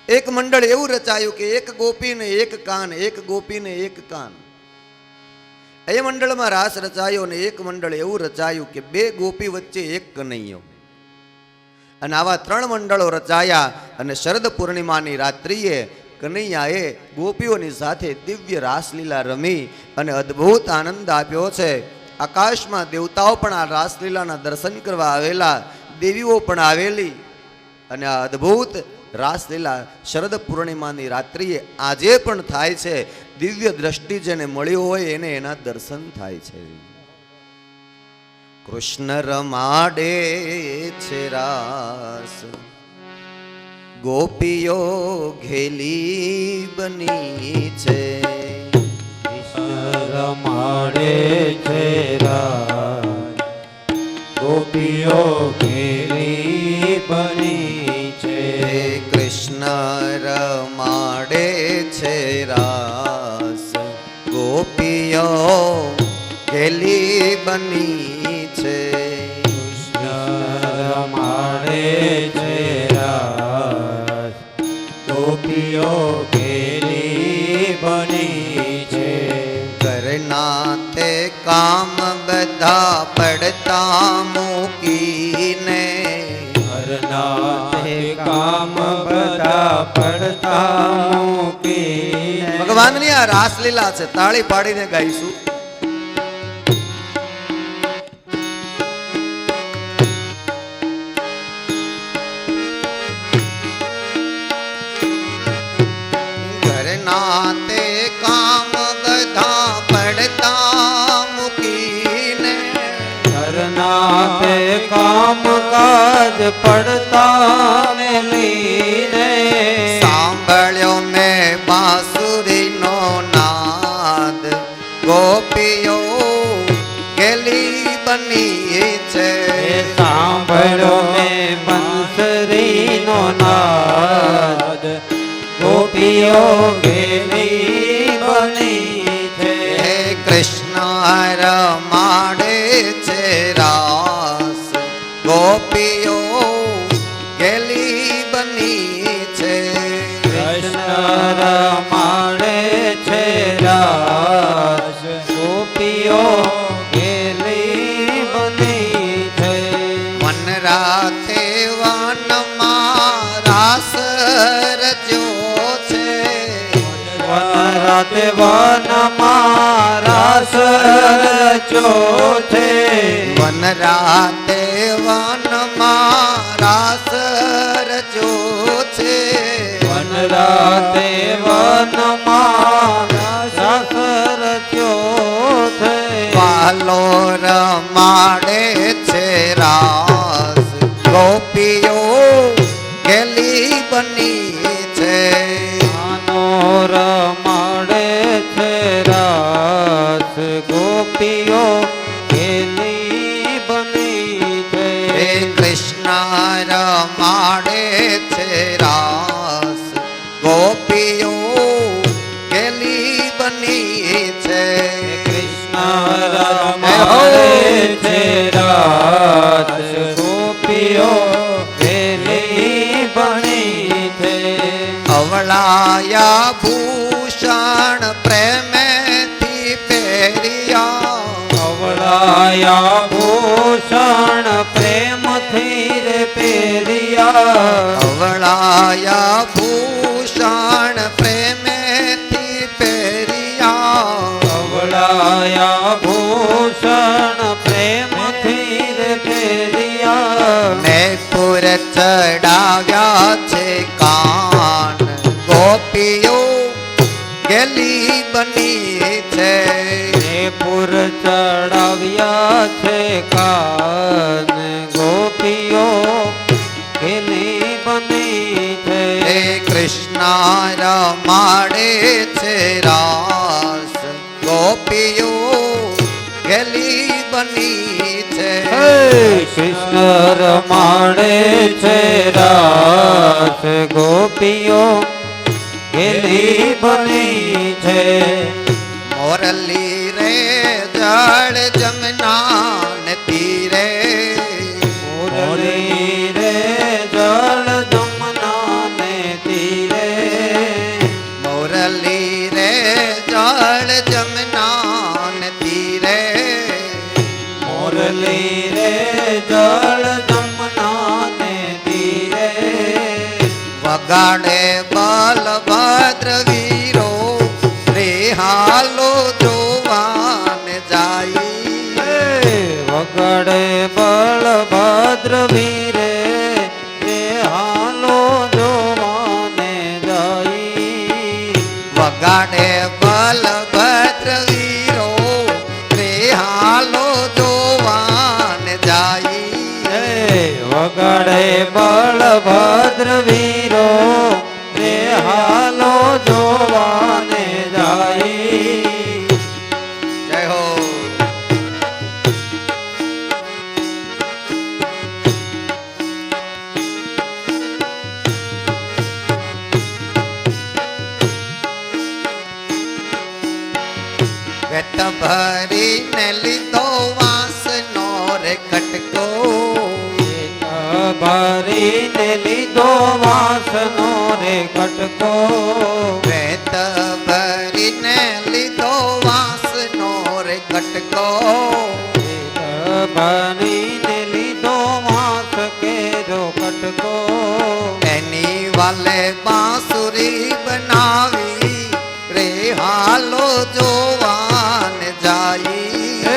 એક મંડળ એવું રચાયું કે એક ગોપીને એક કાન, એક ગોપીને એક કાન. એ મંડળમાં રાસ રચાયો અને એક મંડળ એવું રચાયું કે 2 ગોપી વચ્ચે એક કનૈયો. અને આવા 3 મંડળો રચાયા અને શરદ પૂર્ણિમાની રાત્રિએ કનૈયાએ ગોપીઓની સાથે દિવ્ય રાસલીલા રમી અને અદ્ભુત આનંદ આપ્યો છે. આકાશમાં દેવતાઓ પણ આ રાસલીલાના દર્શન કરવા આવેલા, દેવીઓ પણ આવેલી અને આ અદ્ભુત રાસલીલા શરદ પૂર્ણિમાની રાત્રિએ આજે પણ થાય છે. દિવ્ય દ્રષ્ટિ જેને મળ્યો હોય એને એના દર્શન થાય છે. કૃષ્ણ રમાડે છે રાસ, ગોપીઓ ઘેલી બની છે. કૃષ્ણ રમાડે છે રાસ, ગોપીઓ ઘેલી બની છે. કૃષ્ણ રમાડે છે રાસ, ગોપીઓ ઘેલી બની છે. કૃષ્ણ રમાડે છે રાસ, ગોપીઓ ઘેલી બની છે. ઘરના તે કામ બધા પડતા મૂકીને, ઘરના તે કામ બધા પડતા મૂકીને. ભગવાનની આ રાસલીલા છે, તાળી પાડીને ગાઈશું. ઘરના તે કામ બધા પડતા મૂકીને, ઘરના તે કામ કાજ પડતા મેલીને. સાંભળ્યો મેં બાંસુરીનો નાદ, ગોપીઓ ગેલી બની છે. સાંભળ્યો મેં બંસરીનો નાદ, ગોપીઓ ગેલી બની છે. કૃષ્ણ રમાડે છે રાસ, ગોપીઓ ગેલી બની છે. કૃષ્ણ રમાડે છે રાસ, ગોપીઓ ગેલી બની છે. મન રાતે વનમાં રાસ રચ્યો છે. વન રાતે વનમાં રાસ રચ્યો છે. વન રાતે વનમાં રાસ રચ્યો છે. વન રાતે વનમાં રાસ રચ્યો છે. વાલો રમાડે છે રાસ, ગોપીઓ ગેલી બની છે. આનો રમાડે છે રાસ, ગોપીઓ ગેલી બની છે. કૃષ્ણ રમાડે છે રાસ, ગોપીઓ ગેલી બની છે. કૃષ્ણ રમાડે છે રાસ, ગોપીઓ ગેલી બની છે. અવળાયા ભૂષણ પ્રેમેથી પહેર્યા, અવળાયા ભૂષણ પ્રેમથી રે પહેર્યા. અવળાયા ભૂષણ પ્રેમેથી પહેર્યા. અવળાયા ભૂષણ પ્રેમથી રે પહેર્યા. મેં પુર ચડાવ્યા છે કાન, ગોપીઓ ગેલી બની છે. પુર ચડાવ્યા છે કાન, ગોપીઓ ગેલી બની છે. કૃષ્ણ રમાડે છે રાસ, ગોપીઓ ગેલી બની છે. કૃષ્ણ રમાડે છે રાસ, ગોપીઓ ગેલી બની છે. મોરલી રે જળ જમના ને તીરે, મોરલી રે જળ જમના ને તીરે. મોરલી રે જળ જમના ને તીરે. મોરલી રે જળ જમના ને તીરે. વગાડે બલભદ્ર વીરો રે હાલો જોવાને જાય. વગડે બળભદ્ર વીરે રે હાલો જોવાને જાય. વગાડે બલભદ્ર વીરો રે હાલો જોવાન વગાડે બળભદ્ર વીરો રે હાલો જોવાને જાય. જય હો. પેટ ભરીને લીધો વાસનો રે કટકો, ભરીને લીધો વાસનો રે કટકો. પેટ ભરીને લીધો વાસનો રે કટકો, ભરીને લીધો વાસ કેરો કટકો. એની વાલે બાંસુરી બનાવી રે હાલો જોવાને જાય.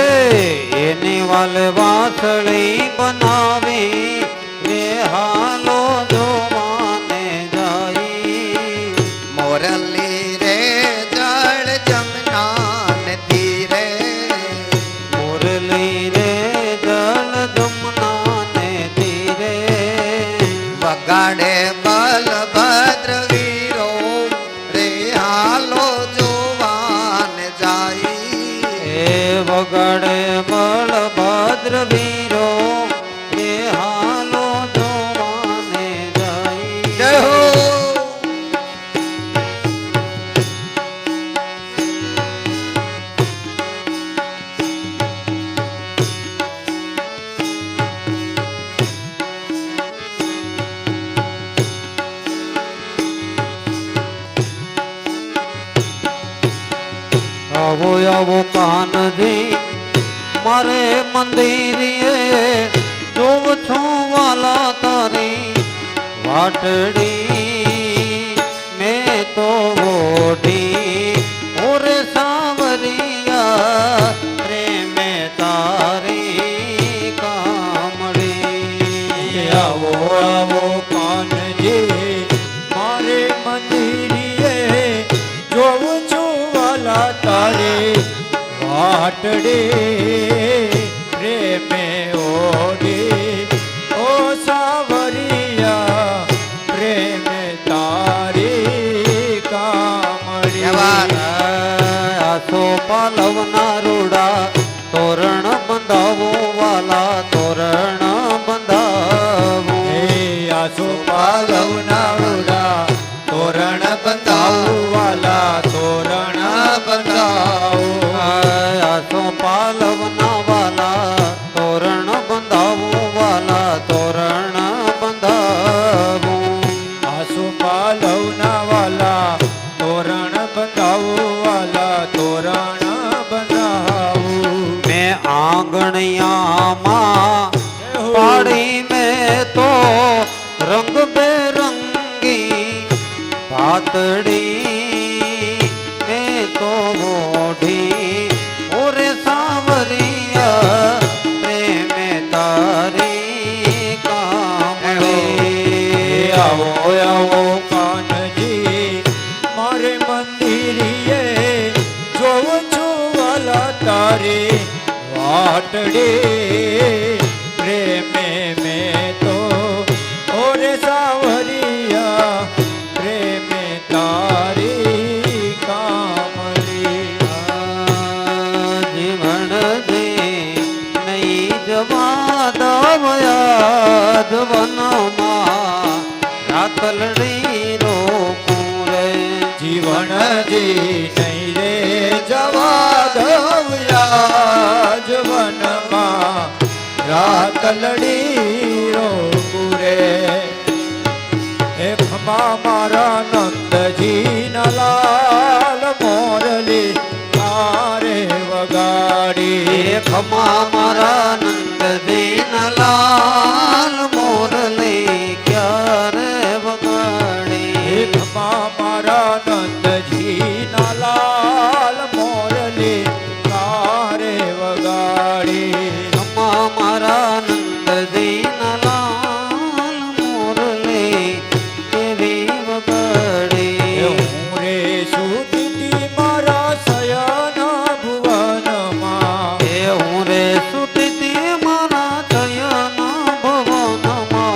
એની વાલ વાસળી બનાવી રે હાલો જોવાને જાય. મોરલી રે જળ જમના ને તીરે, મુરલી રે જલ જમના ને તીરે. વગાડે બલભદ્ર વીરો રે હાલો જોવાને જાય. એ વગાડે બળભદ્ર વીરો રે હાલો જોવાને જાય. જય હો. આવો આવો કાનજી મારે મંદિરે જોઉં છું વાલા તારી વાટડી. મેં તો ઓઢી ઓરે સાવરિયા પ્રેમે તારી કામડી. આવો આવો કાનજી મારે મંદિરે જોઉં છું વાલા તારે વાટડે. પ્રેમે ઓડી ઓ સાવરિયા પ્રેમે તારી કામડી. क्या बात. આસો પાલવના રૂડા તોરણ બંધાવો વાલા તોરણ બંધાવો. આસો પાલવના રૂડા તોરણ બંધાવું વાલા તોરણ બંધાવું. આસો પાલવના વાલા તોરણ બંધાવો વાલા તોરણ બંધાવો. આસો પાલવના વાલા તોરણ બંધાવું વાલા તોરણ બંધાવું. મેં આંગણિયામાં પાડી મેં તો રંગ બેરંગી ભાતડી. મેં તો ઓઢી ઓરે સાવરિયા પ્રેમે તારી કામડી. આવો આવો કાનજી મારે મંદિરે જોઉં છું વાલા તારે વાટડે. પ્રેમે મેં તો ઓરે સાવરિયા પ્રેમે તારી કામડી. જીવન દે નહીં જવા દવયા જવનમાં રાતલડી રોકું રે. જીવનજી નહીં રે જવા દવ્યા જવનમાં રાત લડી રોકુરે. હે ખમા મારા નંદજી ના લાલ મોરલી તારે વગાડી. ખમા મારા નંદ દીન લાલ મોરલી ક્યારે વગાડી. ખમા મારા નંદજી ના લાલ મોરલી તારે વગાડી. ખમા મારા નંદ દીન લાલ મોરલી કેવી વગાડી. હું રે સુતી મારા શયન ભુવનમાં. હું રે સુતી મારા શયન ભવનમાં.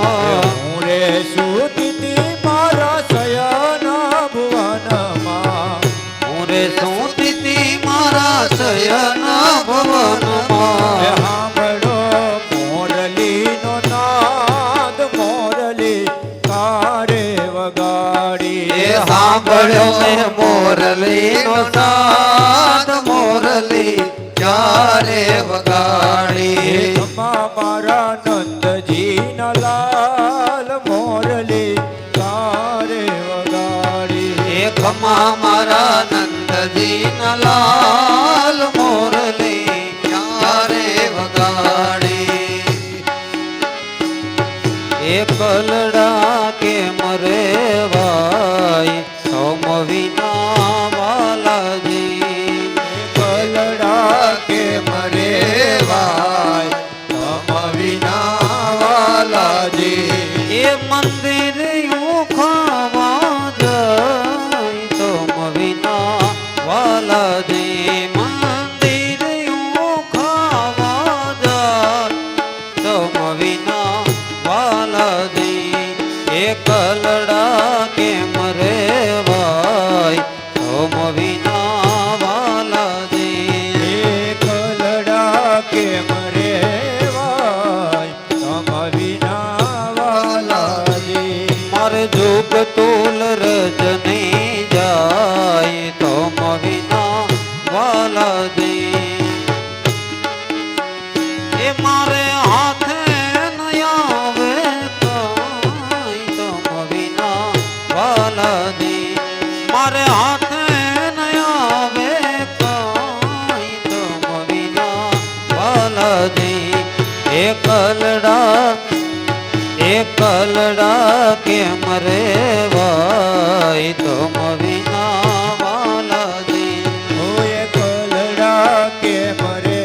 સાંભળ્યો મેં મોરલીનો નાદ મોરલી ક્યારે વગાડી ખમા મારા નંદજીના લાલ મોરલી ક્યારે વગાડી એ ખમા મારા નંદજીના લાલ મોરલી ક્યારે વગાડી એ કલડા કે મરે વાય સોમ વિના વાલાજી કલડા કે મરે વાય તમ વિના વાલાજી એ મંદિર ખાવા જાય તમ વિના વાલાજી મંદિર ખાવા જાય તમ વિના વાલાજી એ કલડા કે મરે વાય તમ વિના વાલાજી એ કલડા કે મરે વાય તમ વિના વાલાજી મારે જોગ તોલ રજની જાય તમ વિના વાલાજી એ મારે હાથે ન આવે કાંઈ તમ વિના વાલાજી મારે હાથે ન આવે કાંઈ તમ વિના વાલાજી એ કલડા કે મરે વાય તમ વિના વાલાજી ઓય કલડા કે મરે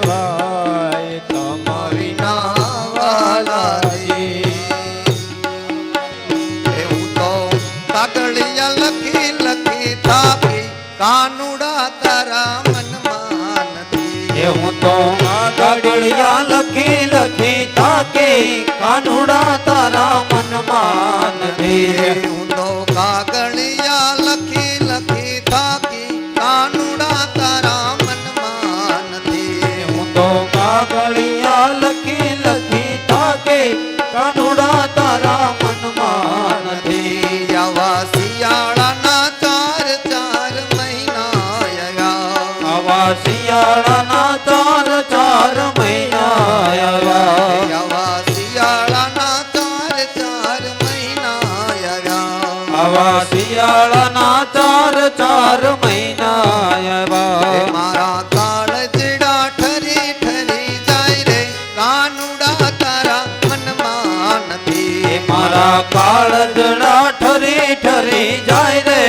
વાય તમ વિના વાલાજી હું તો કાગળિયા લખી લખી થાકી કાનુડા તારા મનમાં નથી એ હું તો કાગળિયા લખી લખી તાકે કાનુડા તારા મનમાં નથી હું તો કાગળિયા લખી લખી થાકી કાનુડા તારા મનમાં નથી હું તો કાગળિયા લખી લખી તાકે કાનુડા તારા મનમાં નથી આવા શિયાળાના ચાર ચાર મહિના આવ્યા આવા શિયાળાના ચાર મહિના આવ્યા આવા શિયાળાના ચાર મહિના આવ્યા આવા શિયાળાના ચાર મહિના આવ્યા મારા કાળજડા ઠરી ઠરી જાય રે કાનુડા તારા મનમાં નથી મારા કાળજડા ઠરી ઠરી જાય રે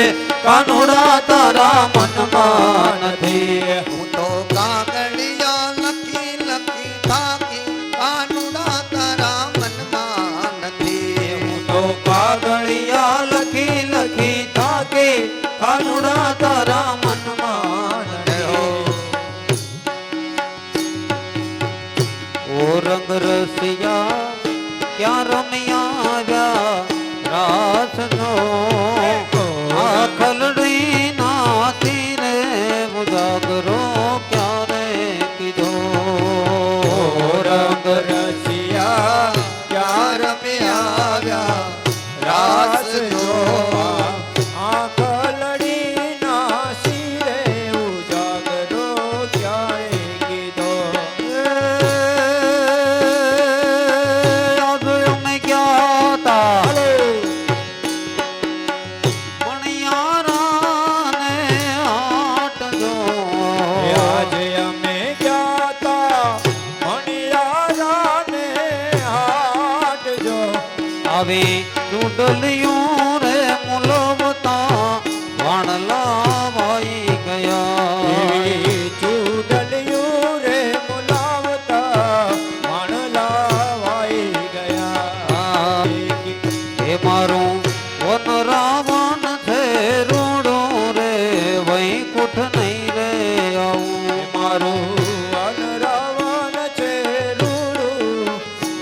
કાનુડા તારા મનમાં નથી હું તો કાગળિયા લખી લખી થાકી કાનુડા તારા મનમાં નથી હું તો કાગળિયા લખી લખી થાકે કાનુડા તારા મનમાં નથી ઓ રંગ રસિયા ક્યાં રમ્યા આવ્યા રાસનો આ ખલડી નાથી રે ઉજાગરો ક્યારે કીધો રંગ રસિયા ક્યાં રમ્યા આવ્યા રાસ જોવા આંખલડી ના શિરે ઉજાગરો ક્યારે કીધો અમે ગયા તા મણિયારાને આટજો આજે અમે ગયા તા મણિયારાને હાટજો આવી ચૂડલિયું રે મુલવતા વાણલા ભાઈ ગયા એવી ચૂડલિયું રે મુલાવતા માણલા વાઈ ગયા એ મારું વન રાવણ છે રૂડો રે વૈકુંઠ નહીં રે આવું મારું વન રાવણ છે રૂડું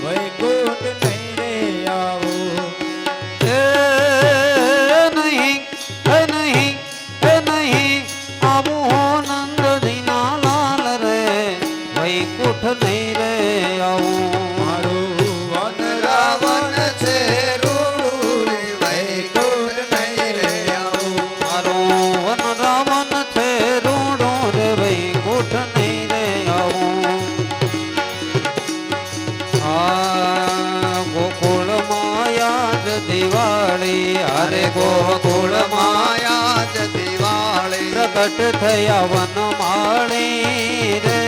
વૈકુંઠ નહીં રે આવું એ નહીં આવું નંદજીના લાલ રે વૈકુંઠ નહીં રે આવું મારું વન રાવણ છે રૂડું રે વૈકુંઠ નહીં રે આવું દિવાળી હરે ગોકુળ માયા જ દિવાળી પ્રગટ થયા વનમાળી રે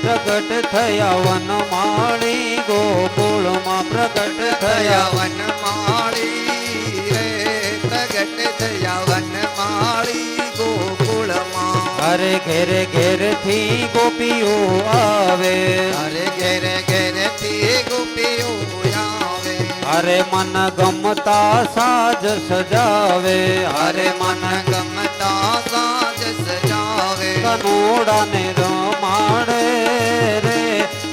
પ્રગટ થયા વનમાળી ગોકુળમાં પ્રગટ થયા થયા વનમાળી રે પ્રગટ થયા વનમાળી ગોકુળમાં હરે ઘેરે ઘેરથી ગોપીઓ આવે અરે ઘેરે ઘેરેથી ગોપીઓ આવે હરે મન ગમતા સાજ સજાવે અરે મન ગમતા સાજ સજાવે કનોડાને રમાડે રે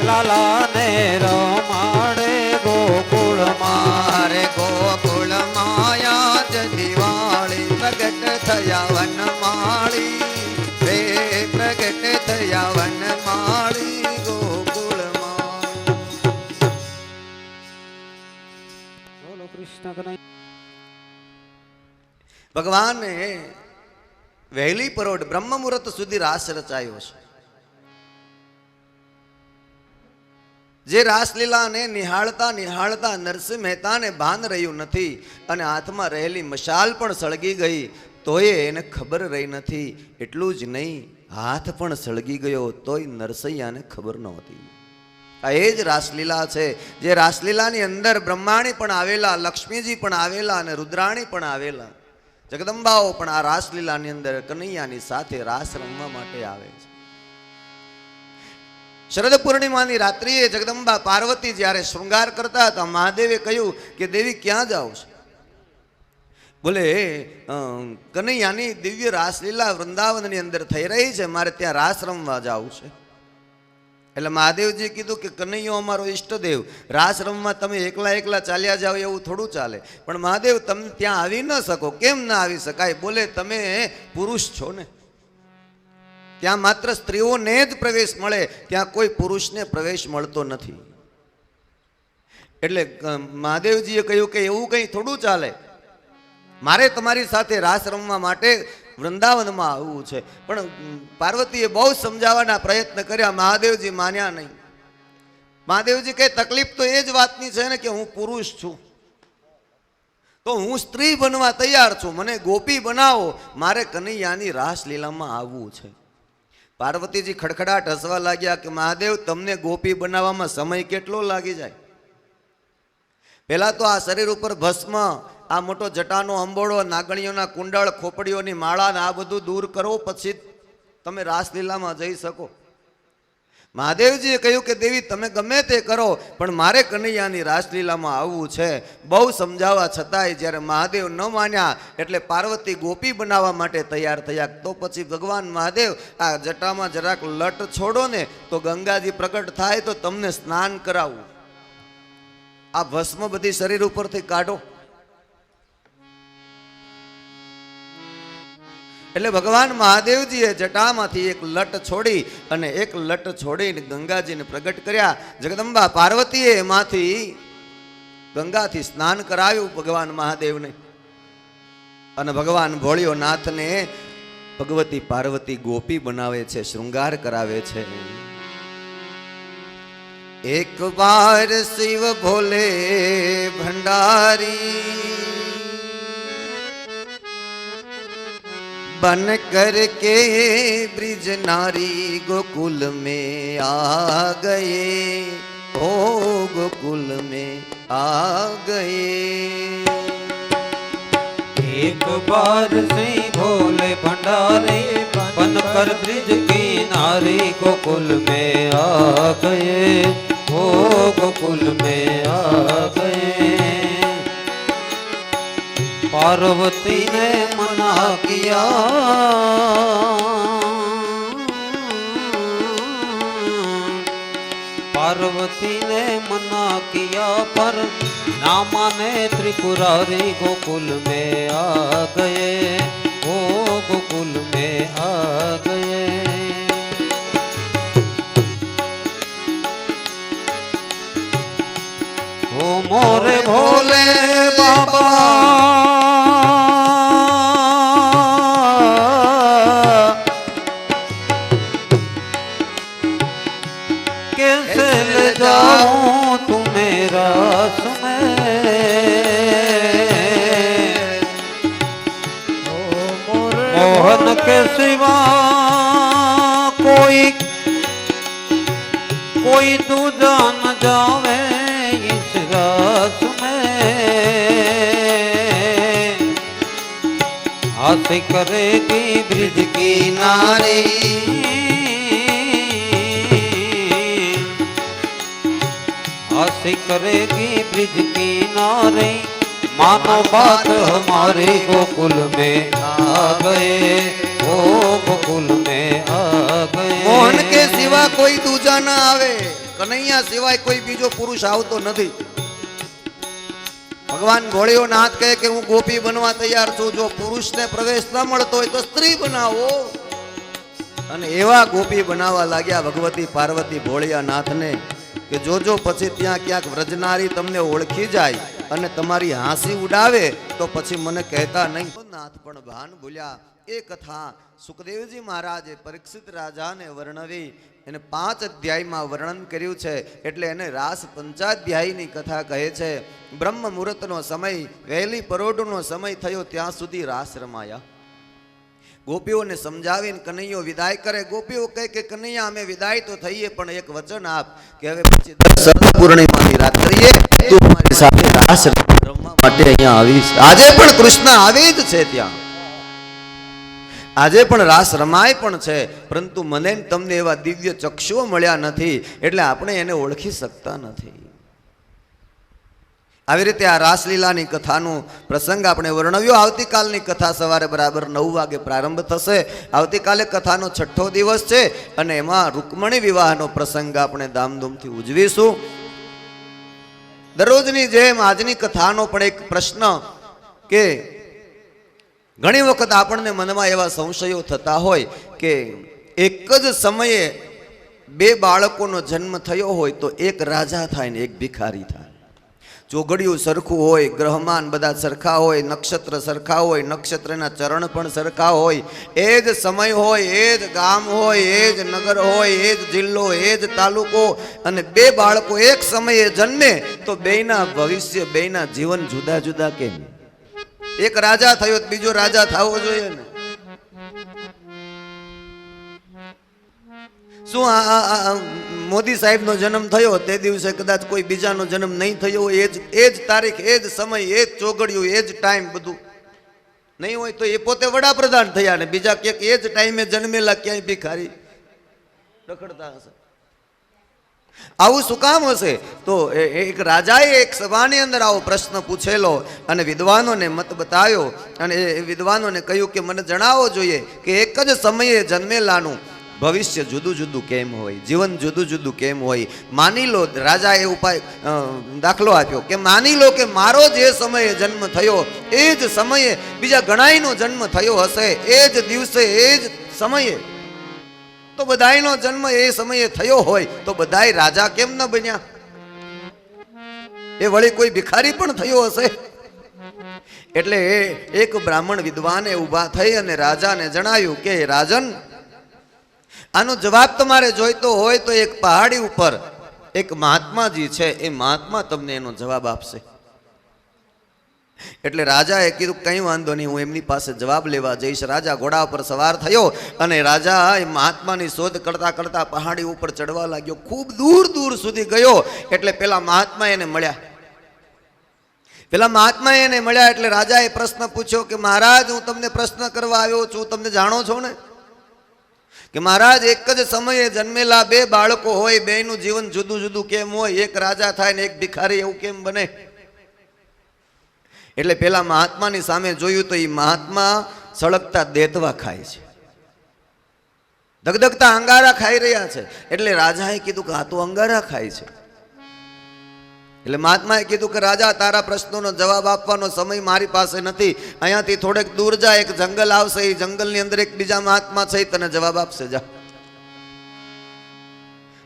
લાલાને રમાડે ગોકુળમાં મારે ગોકુળ માયા જ દિવાળી પ્રગટ થયા વનમાળી રે પ્રગટ થયા વનમાળી ગોકુળમાં બોલો કૃષ્ણ કનૈયા ભગવાને વહેલી પરોઢ બ્રહ્મ મુહૂર્ત સુધી રાસ રચાયો છે. જે રાસલીલાને નિહાળતા નિહાળતા નરસિંહ મહેતાને ભાન રહ્યું નથી અને હાથમાં રહેલી મશાલ પણ સળગી ગઈ તોય એને ખબર રહી નથી. એટલું જ નહીં, હાથ પણ સળગી ગયો તોય નરસૈયાને ખબર નહોતી. આ એ જ રાસલીલા છે જે રાસલીલાની અંદર બ્રહ્માણી પણ આવેલા, લક્ષ્મીજી પણ આવેલા અને રુદ્રાણી પણ આવેલા. જગદંબાઓ પણ આ રાસલીલાની અંદર કનૈયાની સાથે રાસ રમવા માટે આવે છે. શરદ પૂર્ણિમાની રાત્રિએ જગદંબા પાર્વતી જ્યારે શૃંગાર કરતા હતા, મહાદેવે કહ્યું કે દેવી ક્યાં જાઓ છો? બોલે કનૈયાની દિવ્ય રાસલીલા વૃંદાવનની અંદર થઈ રહી છે, મારે ત્યાં રાસ રમવા જવું છે. એટલે મહાદેવજી કીધું કે કનૈયો અમારો ઈષ્ટદેવ, રાસ રમવા તમે એકલા એકલા ચાલ્યા જાઓ એવું થોડું ચાલે. પણ મહાદેવ તમે ત્યાં આવી ન શકો. કેમ ના આવી શકાય? બોલે તમે પુરુષ છો ને, ત્યાં માત્ર સ્ત્રીઓને જ પ્રવેશ મળે, ત્યાં કોઈ પુરુષને પ્રવેશ મળતો નથી. એટલે મહાદેવજીએ કહ્યું કે એવું કંઈ થોડું ચાલે, મારે તમારી સાથે રાસ રમવા માટે વૃંદાવનમાં આવવું છે. પણ પાર્વતીએ બહુ સમજાવવાના પ્રયત્ન કર્યા, મહાદેવજી માન્યા નહીં. મહાદેવજી કહે તકલીફ તો એ જ વાતની છે ને કે હું પુરુષ છું, તો હું સ્ત્રી બનવા તૈયાર છું, મને ગોપી બનાવો, મારે કનૈયાની રાસલીલામાં આવવું છે. પાર્વતીજી ખડખડાટ હસવા લાગ્યા કે મહાદેવ તમને ગોપી બનાવવામાં સમય કેટલો લાગી જાય? પહેલા તો આ શરીર ઉપર ભસ્મ, આ મોટો જટાનો અંબોળો, નાગણીઓના કુંડળ, ખોપડીઓની માળા ને આ બધું દૂર કરો, પછી તમે રાસલીલામાં જઈ શકો. મહાદેવજીએ કહ્યું કે દેવી તમે ગમે તે કરો પણ મારે કનૈયાની રાસલીલામાં આવવું છે. બહુ સમજાવવા છતાંય જ્યારે મહાદેવ ન માન્યા એટલે પાર્વતી ગોપી બનાવવા માટે તૈયાર થયા. તો પછી ભગવાન મહાદેવ આ જટામાં જરાક લટ છોડો ને તો ગંગાજી પ્રગટ થાય તો તમને સ્નાન કરાવું, આ ભસ્મ બધી શરીર ઉપરથી કાઢો. એટલે ભગવાન મહાદેવજીએ જટામાંથી એક લટ છોડી અને એક લટ છોડીને ગંગાજીને પ્રગટ કર્યા. જગદંબા પાર્વતીએ એમાંથી ગંગાથી સ્નાન કરાવ્યું ભગવાન મહાદેવને, અને ભગવાન ભોળિયોનાથને ભગવતી પાર્વતી ગોપી બનાવે છે, શૃંગાર કરાવે છે. એક બાર શિવ ભોલે ભંડારી बन कर के ब्रिज नारी गोकुल में आ गए, ओ गोकुल में आ गए. एक बार से भोले भंडारे बन कर ब्रिज किनारे गोकुल में आ गए, ओ गोकुल में आ गए. पार्वती ने मना किया, पार्वती ने मना किया पर ना माने त्रिपुरारी गोकुल में आ गए, वो गोकुल में आ गए. ओ मोरे भोले बाबा कैसे ले जाऊं तुम्हें रास में, सिवा कोई दूजा न जावे इस रास में। हाथी करेगी ब्रिज की नारी, हाथी करेगी ब्रिज की नारी। मानो बात हमारे गोकुल में आ गए, ओ गोकुल में आ गए। મોહન કે સિવા કોઈ દૂજા ના આવે, કનૈયા સિવાય કોઈ બીજો પુરુષ આવતો નથી. ભગવાન ભોળિયોનાથ કહે કે હું ગોપી બનવા તૈયાર છું, જો પુરુષને પ્રવેશ ન મળતો હોય તો સ્ત્રી બનાવો. અને એવા ગોપી બનાવવા લાગ્યા ભગવતી પાર્વતી ભોળિયાનાથને કે જોજો પછી ત્યાં ક્યાંક વ્રજનારી તમને ઓળખી જાય અને તમારી હાંસી ઉડાવે તો પછી મને કહેતા નહીં. નાથ પણ ભાન ભૂલ્યા. એ કથા સુખદેવજી મહારાજે પરીક્ષિત રાજાને વર્ણવી એને 5 અધ્યાયમાં વર્ણન કર્યું છે. એટલે એને રાસ પંચાધ્યાયની કથા કહે છે. બ્રહ્મ મુહૂર્તનો સમય, વહેલી પરોઢનો સમય થયો ત્યાં સુધી રાસ રમાયા. ગોપીઓને સમજાવીને કનૈયો વિદાય કરે. ગોપીઓ કહે કે કનૈયા અમે વિદાય તો થઈએ પણ એક વચન આપ કે હવે પછી શરદ પૂર્ણિમાની રાત્રિએ તું અમારી સાથે રાસ રમવા માટે અહીંયા આવીશ. આજે પણ કૃષ્ણ આવે જ છે ત્યાં, આજે પણ રાસ રમાય પણ છે, પરંતુ મને તમને એવા દિવ્ય ચક્ષુઓ મળ્યા નથી એટલે આપણે એને ઓળખી શકતા નથી. આવી રીતે આ રાસલીલાની કથાનો પ્રસંગ આપણે વર્ણવ્યો. આવતીકાલની કથા સવારે બરાબર 9 વાગે પ્રારંભ થશે. આવતીકાલે કથાનો 6થો દિવસ છે અને એમાં રૂકમણી વિવાહનો પ્રસંગ આપણે ધામધૂમથી ઉજવીશું. દરરોજની જેમ આજની કથાનો પણ એક પ્રશ્ન કે ઘણી વખત આપણને મનમાં એવા સંશયો થતા હોય કે એક જ સમયે 2 બાળકોનો જન્મ થયો હોય તો એક રાજા થાય ને એક ભિખારી થાય. ચોઘડિયું સરખું હોય, ગ્રહમાન બધા સરખા હોય, નક્ષત્ર સરખા હોય, નક્ષત્રના ચરણ પણ સરખા હોય, એ જ સમય હોય, એ જ ગામ હોય, એ જ નગર હોય, એ જ જિલ્લો, એ જ તાલુકો અને 2 બાળકો એક સમયે જન્મે તો બેયના ભવિષ્ય, બેયના જીવન જુદા જુદા કેમ? એક રાજા થયો તો બીજો રાજા થવો જોઈએ ને. શું આ મોદી સાહેબનો જન્મ થયો તે દિવસે કદાચ કોઈ બીજાનો જન્મ નહીં થયો હોય, એ જ તારીખ, એ જ સમય, એ જ ચોઘડિયું, એ જ ટાઈમ બધું નહીં હોય તો એ પોતે વડાપ્રધાન થયા ને બીજા ક્યાંક એ જ ટાઈમે જન્મેલા ક્યાંય ભિખારી રખડતા હશે. આવું શું કામ હશે? તો એક રાજાએ એક સભાની અંદર આવો પ્રશ્ન પૂછેલો અને વિદ્વાનોને મત બતાવ્યો અને એ વિદ્વાનોને કહ્યું કે મને જણાવવો જોઈએ કે એક જ સમયે જન્મેલાનું ભવિષ્ય જુદું જુદું કેમ હોય, જીવન જુદું જુદું કેમ હોય. માની લો, રાજાએ ઉપાય દાખલો આપ્યો કે માની લો કે મારો જે સમયે જન્મ થયો એ જ સમયે બીજા ઘણાયનો જન્મ થયો હશે, એ જ દિવસે, એ જ સમયે, તો બધાયનો જન્મ એ સમયે થયો હોય તો બધાય રાજા કેમ ન બન્યા? એ વળી કોઈ ભિખારી પણ થયો હશે. એટલે એક બ્રાહ્મણ વિદ્વાને ઊભા થઈ અને રાજાને જણાવ્યું કે રાજન, આનો જવાબ તમારે જોઈતો હોય તો એક પહાડી ઉપર એક મહાત્માજી છે, એ મહાત્મા તમને એનો જવાબ આપશે. એટલે રાજાએ કીધું કંઈ વાંધો નહીં, હું એમની પાસે જવાબ લેવા જઈશ. રાજા ઘોડા પર સવાર થયો અને રાજા એ મહાત્માની શોધ કરતા કરતા પહાડી ઉપર ચડવા લાગ્યો. ખૂબ દૂર દૂર સુધી ગયો એટલે પેલા મહાત્મા એને મળ્યા. એટલે રાજાએ પ્રશ્ન પૂછ્યો કે મહારાજ, હું તમને પ્રશ્ન કરવા આવ્યો છું, તમને જાણો છો ને? કે મહારાજ, એક જ સમયે જન્મેલા 2 બાળકો હોય, બેયનું જીવન જુદું જુદું કેમ હોય? એક રાજા થાય ને એક ભિખારી, એવું કેમ બને? એટલે પેલા મહાત્માની સામે જોયું તો એ મહાત્મા સળગતા દેતવા ખાય છે, ધગધગતા અંગારા ખાઈ રહ્યા છે. એટલે રાજાએ કીધું કે આ તો અંગારા ખાય છે. એટલે મહાત્માએ કીધું કે રાજા, તારા પ્રશ્નોનો જવાબ આપવાનો સમય મારી પાસે નથી, અહીંયાથી થોડેક દૂર જા, એક જંગલ આવશે, એ જંગલની અંદર એક બીજા મહાત્મા છે, તને જવાબ આપશે, જા.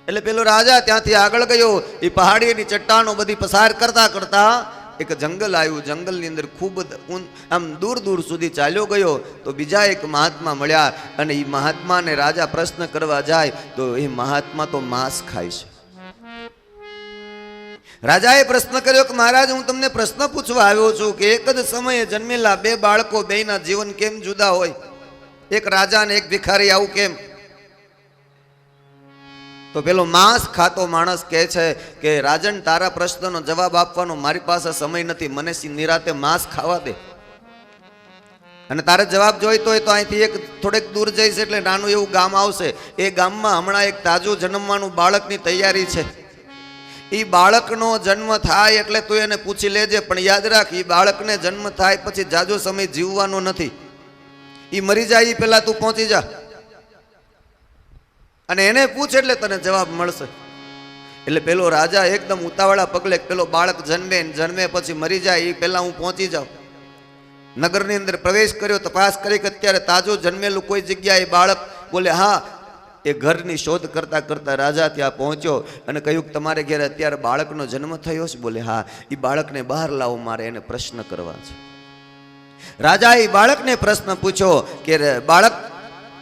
એટલે પેલો રાજા ત્યાંથી આગળ ગયો. એ પહાડીની ચટ્ટાનો બધી પસાર કરતા કરતા એક જંગલ આવ્યું. જંગલની અંદર ખૂબ આમ દૂર દૂર સુધી ચાલ્યો ગયો તો બીજા એક મહાત્મા મળ્યા અને એ મહાત્માને રાજા પ્રશ્ન કરવા જાય તો એ મહાત્મા તો માંસ ખાય છે. રાજાએ પ્રશ્ન કર્યો કે મહારાજ, હું તમને પ્રશ્ન પૂછવા આવ્યો છું કે એક જ સમયે જન્મેલા 2 બાળકો, બેયના જીવન કેમ જુદા હોય? એક રાજા ને એક ભિખારી આવું કેમ? તો પેલો માંસ ખાતો માણસ કહે છે કે રાજન, તારા પ્રશ્નનો જવાબ આપવાનો મારી પાસે સમય નથી, મને નિરાતે માંસ ખાવા દે. અને તારે જવાબ જોઈતો હોય તો અહીંથી એક થોડેક દૂર જઈશ એટલે નાનું એવું ગામ આવશે. એ ગામમાં હમણાં એક તાજું જન્મવાનું બાળકની તૈયારી છે. એ બાળકનો જન્મ થાય એટલે તું એને પૂછી લેજે, પણ યાદ રાખ, એ બાળકને જન્મ થાય પછી જાજો સમય જીવવાનો નથી. એ મરી જાય એ પહેલા તું પહોંચી જા અને એને પૂછ એટલે તને જવાબ મળશે. એટલે પેલો રાજા એકદમ ઉતાવળા પગલે પેલો બાળક જન્મે પછી મરી જાય એ પહેલા હું પહોંચી જાઉં. નગરની અંદર પ્રવેશ કર્યો, તપાસ કરી કે અત્યારે તાજો જન્મેલું કોઈ જગ્યાએ બાળક. બોલે હા. એ ઘરની શોધ કરતા કરતા રાજા ત્યાં પહોંચ્યો અને કહ્યું કે તમારે ઘેર અત્યારે બાળકનો જન્મ થયો છે? બોલે હા. એ બાળકને બહાર લાવો, મારે એને પ્રશ્ન કરવા છે. રાજા એ બાળકને પ્રશ્ન પૂછ્યો કે બાળક,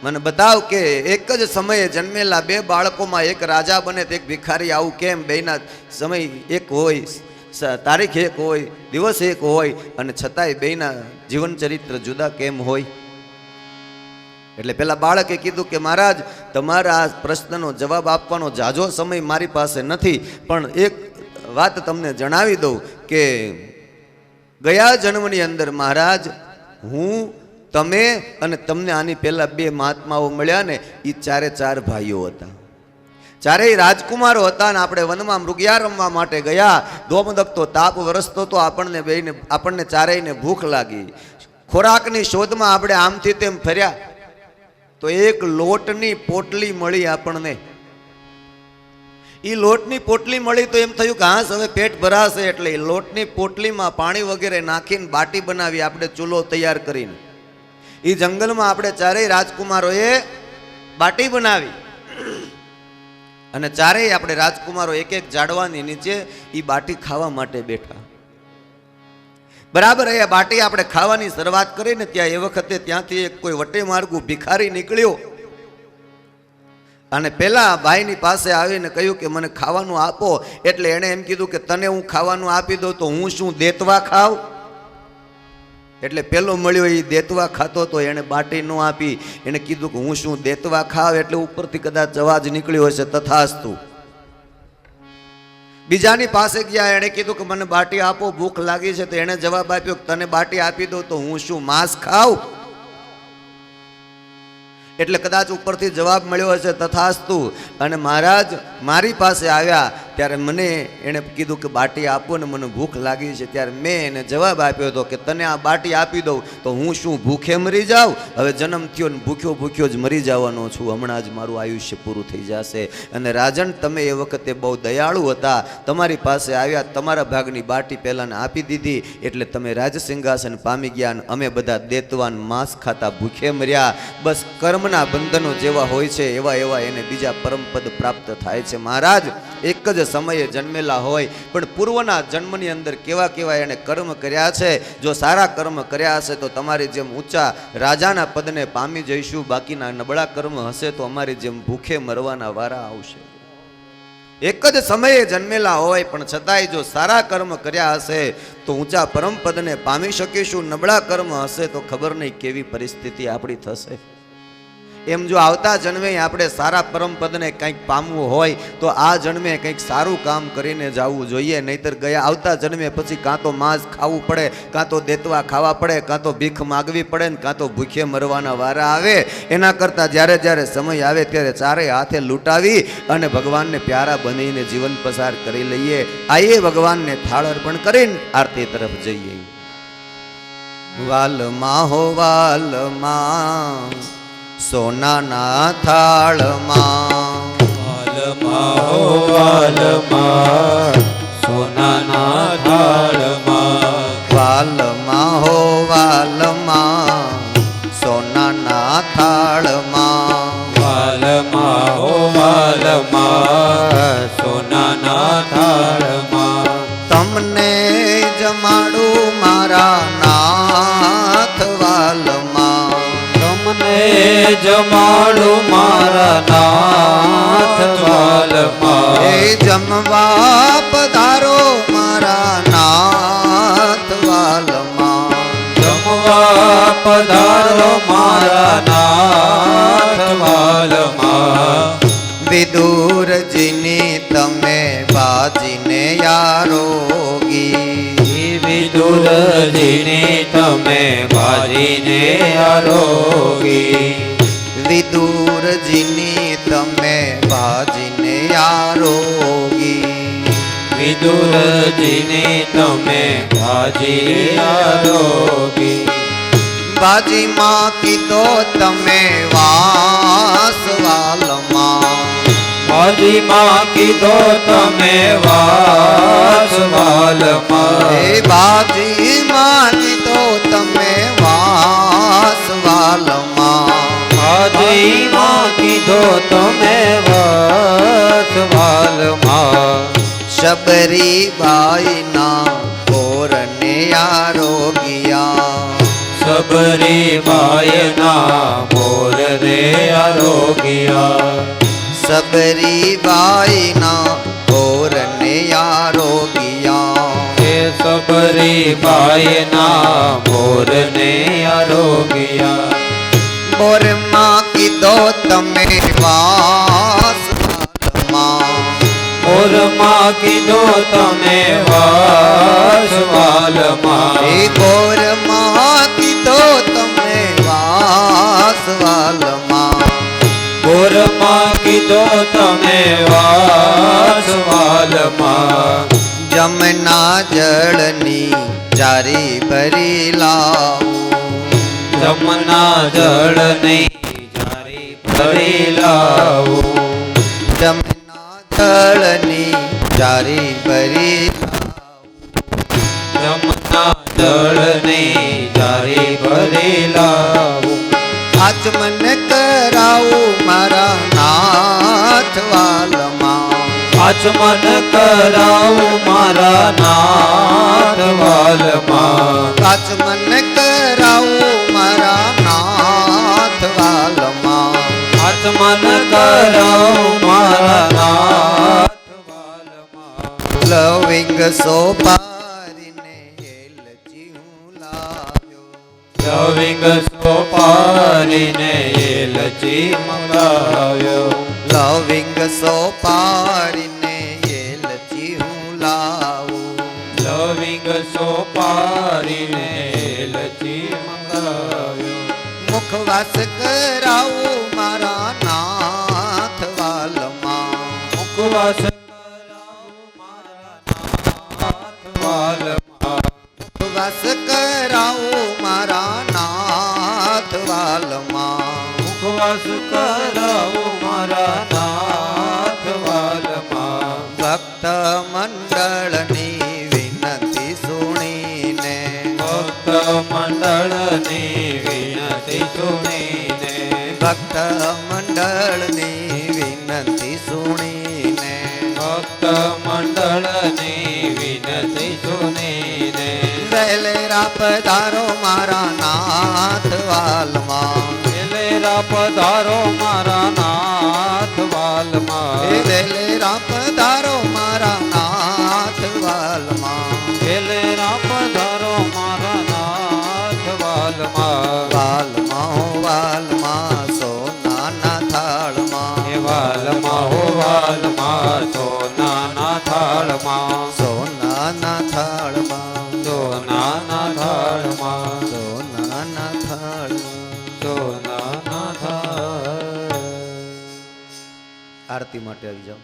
મને બતાવ કે એક જ સમયે જન્મેલા બે બાળકોમાં એક રાજા બને તો એક ભિખારી આવું કેમ? બેના સમય એક હોય, તારીખ એક હોય, દિવસ એક હોય, અને છતાંય બેના જીવન ચરિત્ર જુદા કેમ હોય? એટલે પેલા બાળકે કીધું કે મહારાજ, તમારા આ પ્રશ્નનો જવાબ આપવાનો જાજો સમય મારી પાસે નથી, પણ એક વાત તમને જણાવી દઉં કે ગયા જન્મની અંદર મહારાજ હું, તમે અને તમને આની પહેલા બે મહાત્માઓ મળ્યા ને, એ ચારે ચાર ભાઈઓ હતા. ચારેય રાજકુમારો હતા ને આપણે વનમાં મૃગયા રમવા માટે ગયા. ધોમધકતો તાપ વરસતો તો આપણને ચારેયને ભૂખ લાગી. ખોરાકની શોધમાં આપણે આમથી તેમ ફર્યા તો એક લોટની પોટલી મળી આપણને. એ લોટની પોટલી મળી તો એમ થયું કે હાસ હવે પેટ ભરાશે, એટલે એ લોટની પોટલીમાં પાણી વગેરે નાખીને બાટી બનાવી આપણે ચૂલો તૈયાર કરીને. એ જંગલમાં આપણે ચારેય રાજકુમારોએ બાટી બનાવી અને ચારેય આપણે રાજકુમારો એક એક ઝાડવાની નીચે એ બાટી ખાવા માટે બેઠા. બરાબર એ બાટી આપણે ખાવાની શરૂઆત કરીને ત્યાં એ વખતે ત્યાંથી એક કોઈ વટે માર્ગુ ભિખારી નીકળ્યો અને પેલા ભાઈની પાસે આવીને કહ્યું કે મને ખાવાનું આપો. એટલે એણે એમ કીધું કે તને હું ખાવાનું આપી દઉં તો હું શું દેતવા ખાવ? એટલે પેલો મળ્યો એ દેતવા ખાતો તો એને બાટી ન આપી. એને કીધું કે હું શું દેતવા ખાવ? એટલે ઉપરથી કદાચ અવાજ નીકળ્યો હશે તથાસ્તુ. બીજાની પાસે ગયા, એણે કીધું કે મને બાટી આપો, ભૂખ લાગી છે. તો એને જવાબ આપ્યો કે તને બાટી આપી દઉં તો હું શું માંસ ખાવ? એટલે કદાચ ઉપરથી જવાબ મળ્યો હશે તથાસ્તુ. અને મહારાજ મારી પાસે આવ્યા ત્યારે મને એણે કીધું કે બાટી આપો ને મને ભૂખ લાગી છે. ત્યારે મેં એને જવાબ આપ્યો હતો કે તને આ બાટી આપી દઉં તો હું શું ભૂખે મરી જાઉં? હવે જન્મ થયો ને ભૂખ્યો જ મરી જવાનો છું, હમણાં જ મારું આયુષ્ય પૂરું થઈ જશે. અને રાજન, તમે એ વખતે બહુ દયાળુ હતા, તમારી પાસે આવ્યા, તમારા ભાગની બાટી પહેલાંને આપી દીધી, એટલે તમે રાજસિંહાસન પામી ગયા અને અમે બધા દેતવાન માંસ ખાતા ભૂખે મર્યા. બસ કર્મના બંધનો જેવા હોય છે એવા એને બીજા પરમપદ પ્રાપ્ત થાય છે. મહારાજ, એક જ સમયે જન્મેલા હોય પણ પૂર્વના જન્મની અંદર કેવા કેવા એને કર્મ કર્યા છે. જો સારા કર્મ કર્યા હશે તો તમારી જેમ ઊંચા રાજાના પદને પામી જઈશું, બાકીના નબળા કર્મ હશે તો અમારી જેમ ભૂખે મરવાના વારા આવશે. એક જ સમયે જન્મેલા હોય પણ છતાંય જો સારા કર્મ કર્યા હશે તો ઊંચા પરમપદને પામી શકીશું. નબળા કર્મ હશે તો ખબર નહીં કેવી પરિસ્થિતિ આપણી થશે. એમ જો આવતા જન્મે આપણે સારા પરમપદને કંઈક પામવું હોય તો આ જન્મે કંઈક સારું કામ કરીને જવું જોઈએ. નહીતર ગયા આવતા જન્મે પછી કાં તો માંસ ખાવું પડે, કાં તો દેતવા ખાવા પડે, કાં તો ભીખ માગવી પડે ને કાં તો ભૂખે મરવાના વારા આવે. એના કરતાં જ્યારે સમય આવે ત્યારે ચારે હાથે લૂંટાવી અને ભગવાનને પ્યારા બનીને જીવન પસાર કરી લઈએ. આઈએ ભગવાનને થાળ અર્પણ કરીને આરતી તરફ જઈએ. વાલમાં હો વાલમાં સોનાના થાળમાં, વાલમાં હો વાલમાં સોનાના થાળમાં, વાલમાં હો વાલમાં સોનાના થાળમાં, વાલમાં હો વાલમાં સોનાના થાળમાં. તમને જમાડું મારા નાથ વાલમાં, તમને જમાડું મારા નાથ વાલમાં. એ જમવા પધારો મારા નાથ વાલમાં, જમવા પધારો મારા મારા નાથ વાલમાં વિદુરજીની તમે બાજીને આરોગી વિદુરજીની તમે બાજીને આરોગી વિદુરજીની તમે બાજીને આરોગી વિદુરજીની તમે બાજી આરોગી બાજીમાં કીધો તમે વાસવાલમાં બાજીમાં કીધો તમે વાસવાલમાં એ બાજીમાં કીધો તમે વાસવાલમાં બાજીમાં કીધો તમે વાસવાલમાં શબરી બાઈના કોરને આરોગ્યા સબરી બાયના મોર રે આરોગ્યા સબરી બાઈના કોરને આરોગ્યા હે સબરી બાયના મોર ને આરોગ્યા બોરમાં કીધો તમે વાસવાલમાં મોરમાં કીધો તમે વાસવાલમાં એ બોરમાં કીધો તમે વાસવાલમાં મોરમાં કીધો તમે વાસવાલમાં જમના જળની જારી ભરી લાવો જમના જળ નહીં જારી ભરી લાવો જમના જળની જારી ભરી જમના જળ નહીં જારી ભરી લાવો આચમન કરાવું મારા નાથ વાલમાં આચમન કરાવું મારા નાથ વાલમાં આચમન કરાવું મારા નાથ વાલમાં આચમન કરાવું મારા નાથ વાલમાં લવિંગ સોપારીને એલચી હું લાવ્યો લવિંગ સોપારીને એલચી મંગાવ્યો લવિંગ સોપારીને એલચી હું લાવું લવિંગ સોપારીને એલચી મંગાવ્યો મુખવાસ કરાવું મારા નાથ વાલમાં મુખવાસ કરાવું મારા નાથ વાલમાં મુખવાસ કરાવું મારા નાથ વાલમાં મુખવાસ કરાવું મારા નાથ વાલમાં ભક્ત મંડળની વિનંતી સુણીને ભક્ત મંડળની વિનંતી સુણીને ભક્ત મંડળની વિનંતી સુણીને ભક્ત મંડળની વિનંતી સુણીને વેલેરા પધારો મારા નાથ વાલમાં વેલેરા પધારો મારા નાથ વાલમાં વેલેરા પધારો મારા નાથ વાલમાં વેલેરા પધારો મારા નાથ વાલમાં વાલમાં હો વાલમાં સોનાના થાળમાં હે વાલમાં હો વાલમાં સોનાના થાળમાં સોનાના થાળમાં સોનાના થાળમાં સોનાના થાળમાં સોનાના થાળ આરતી માટે આવી જાઓ.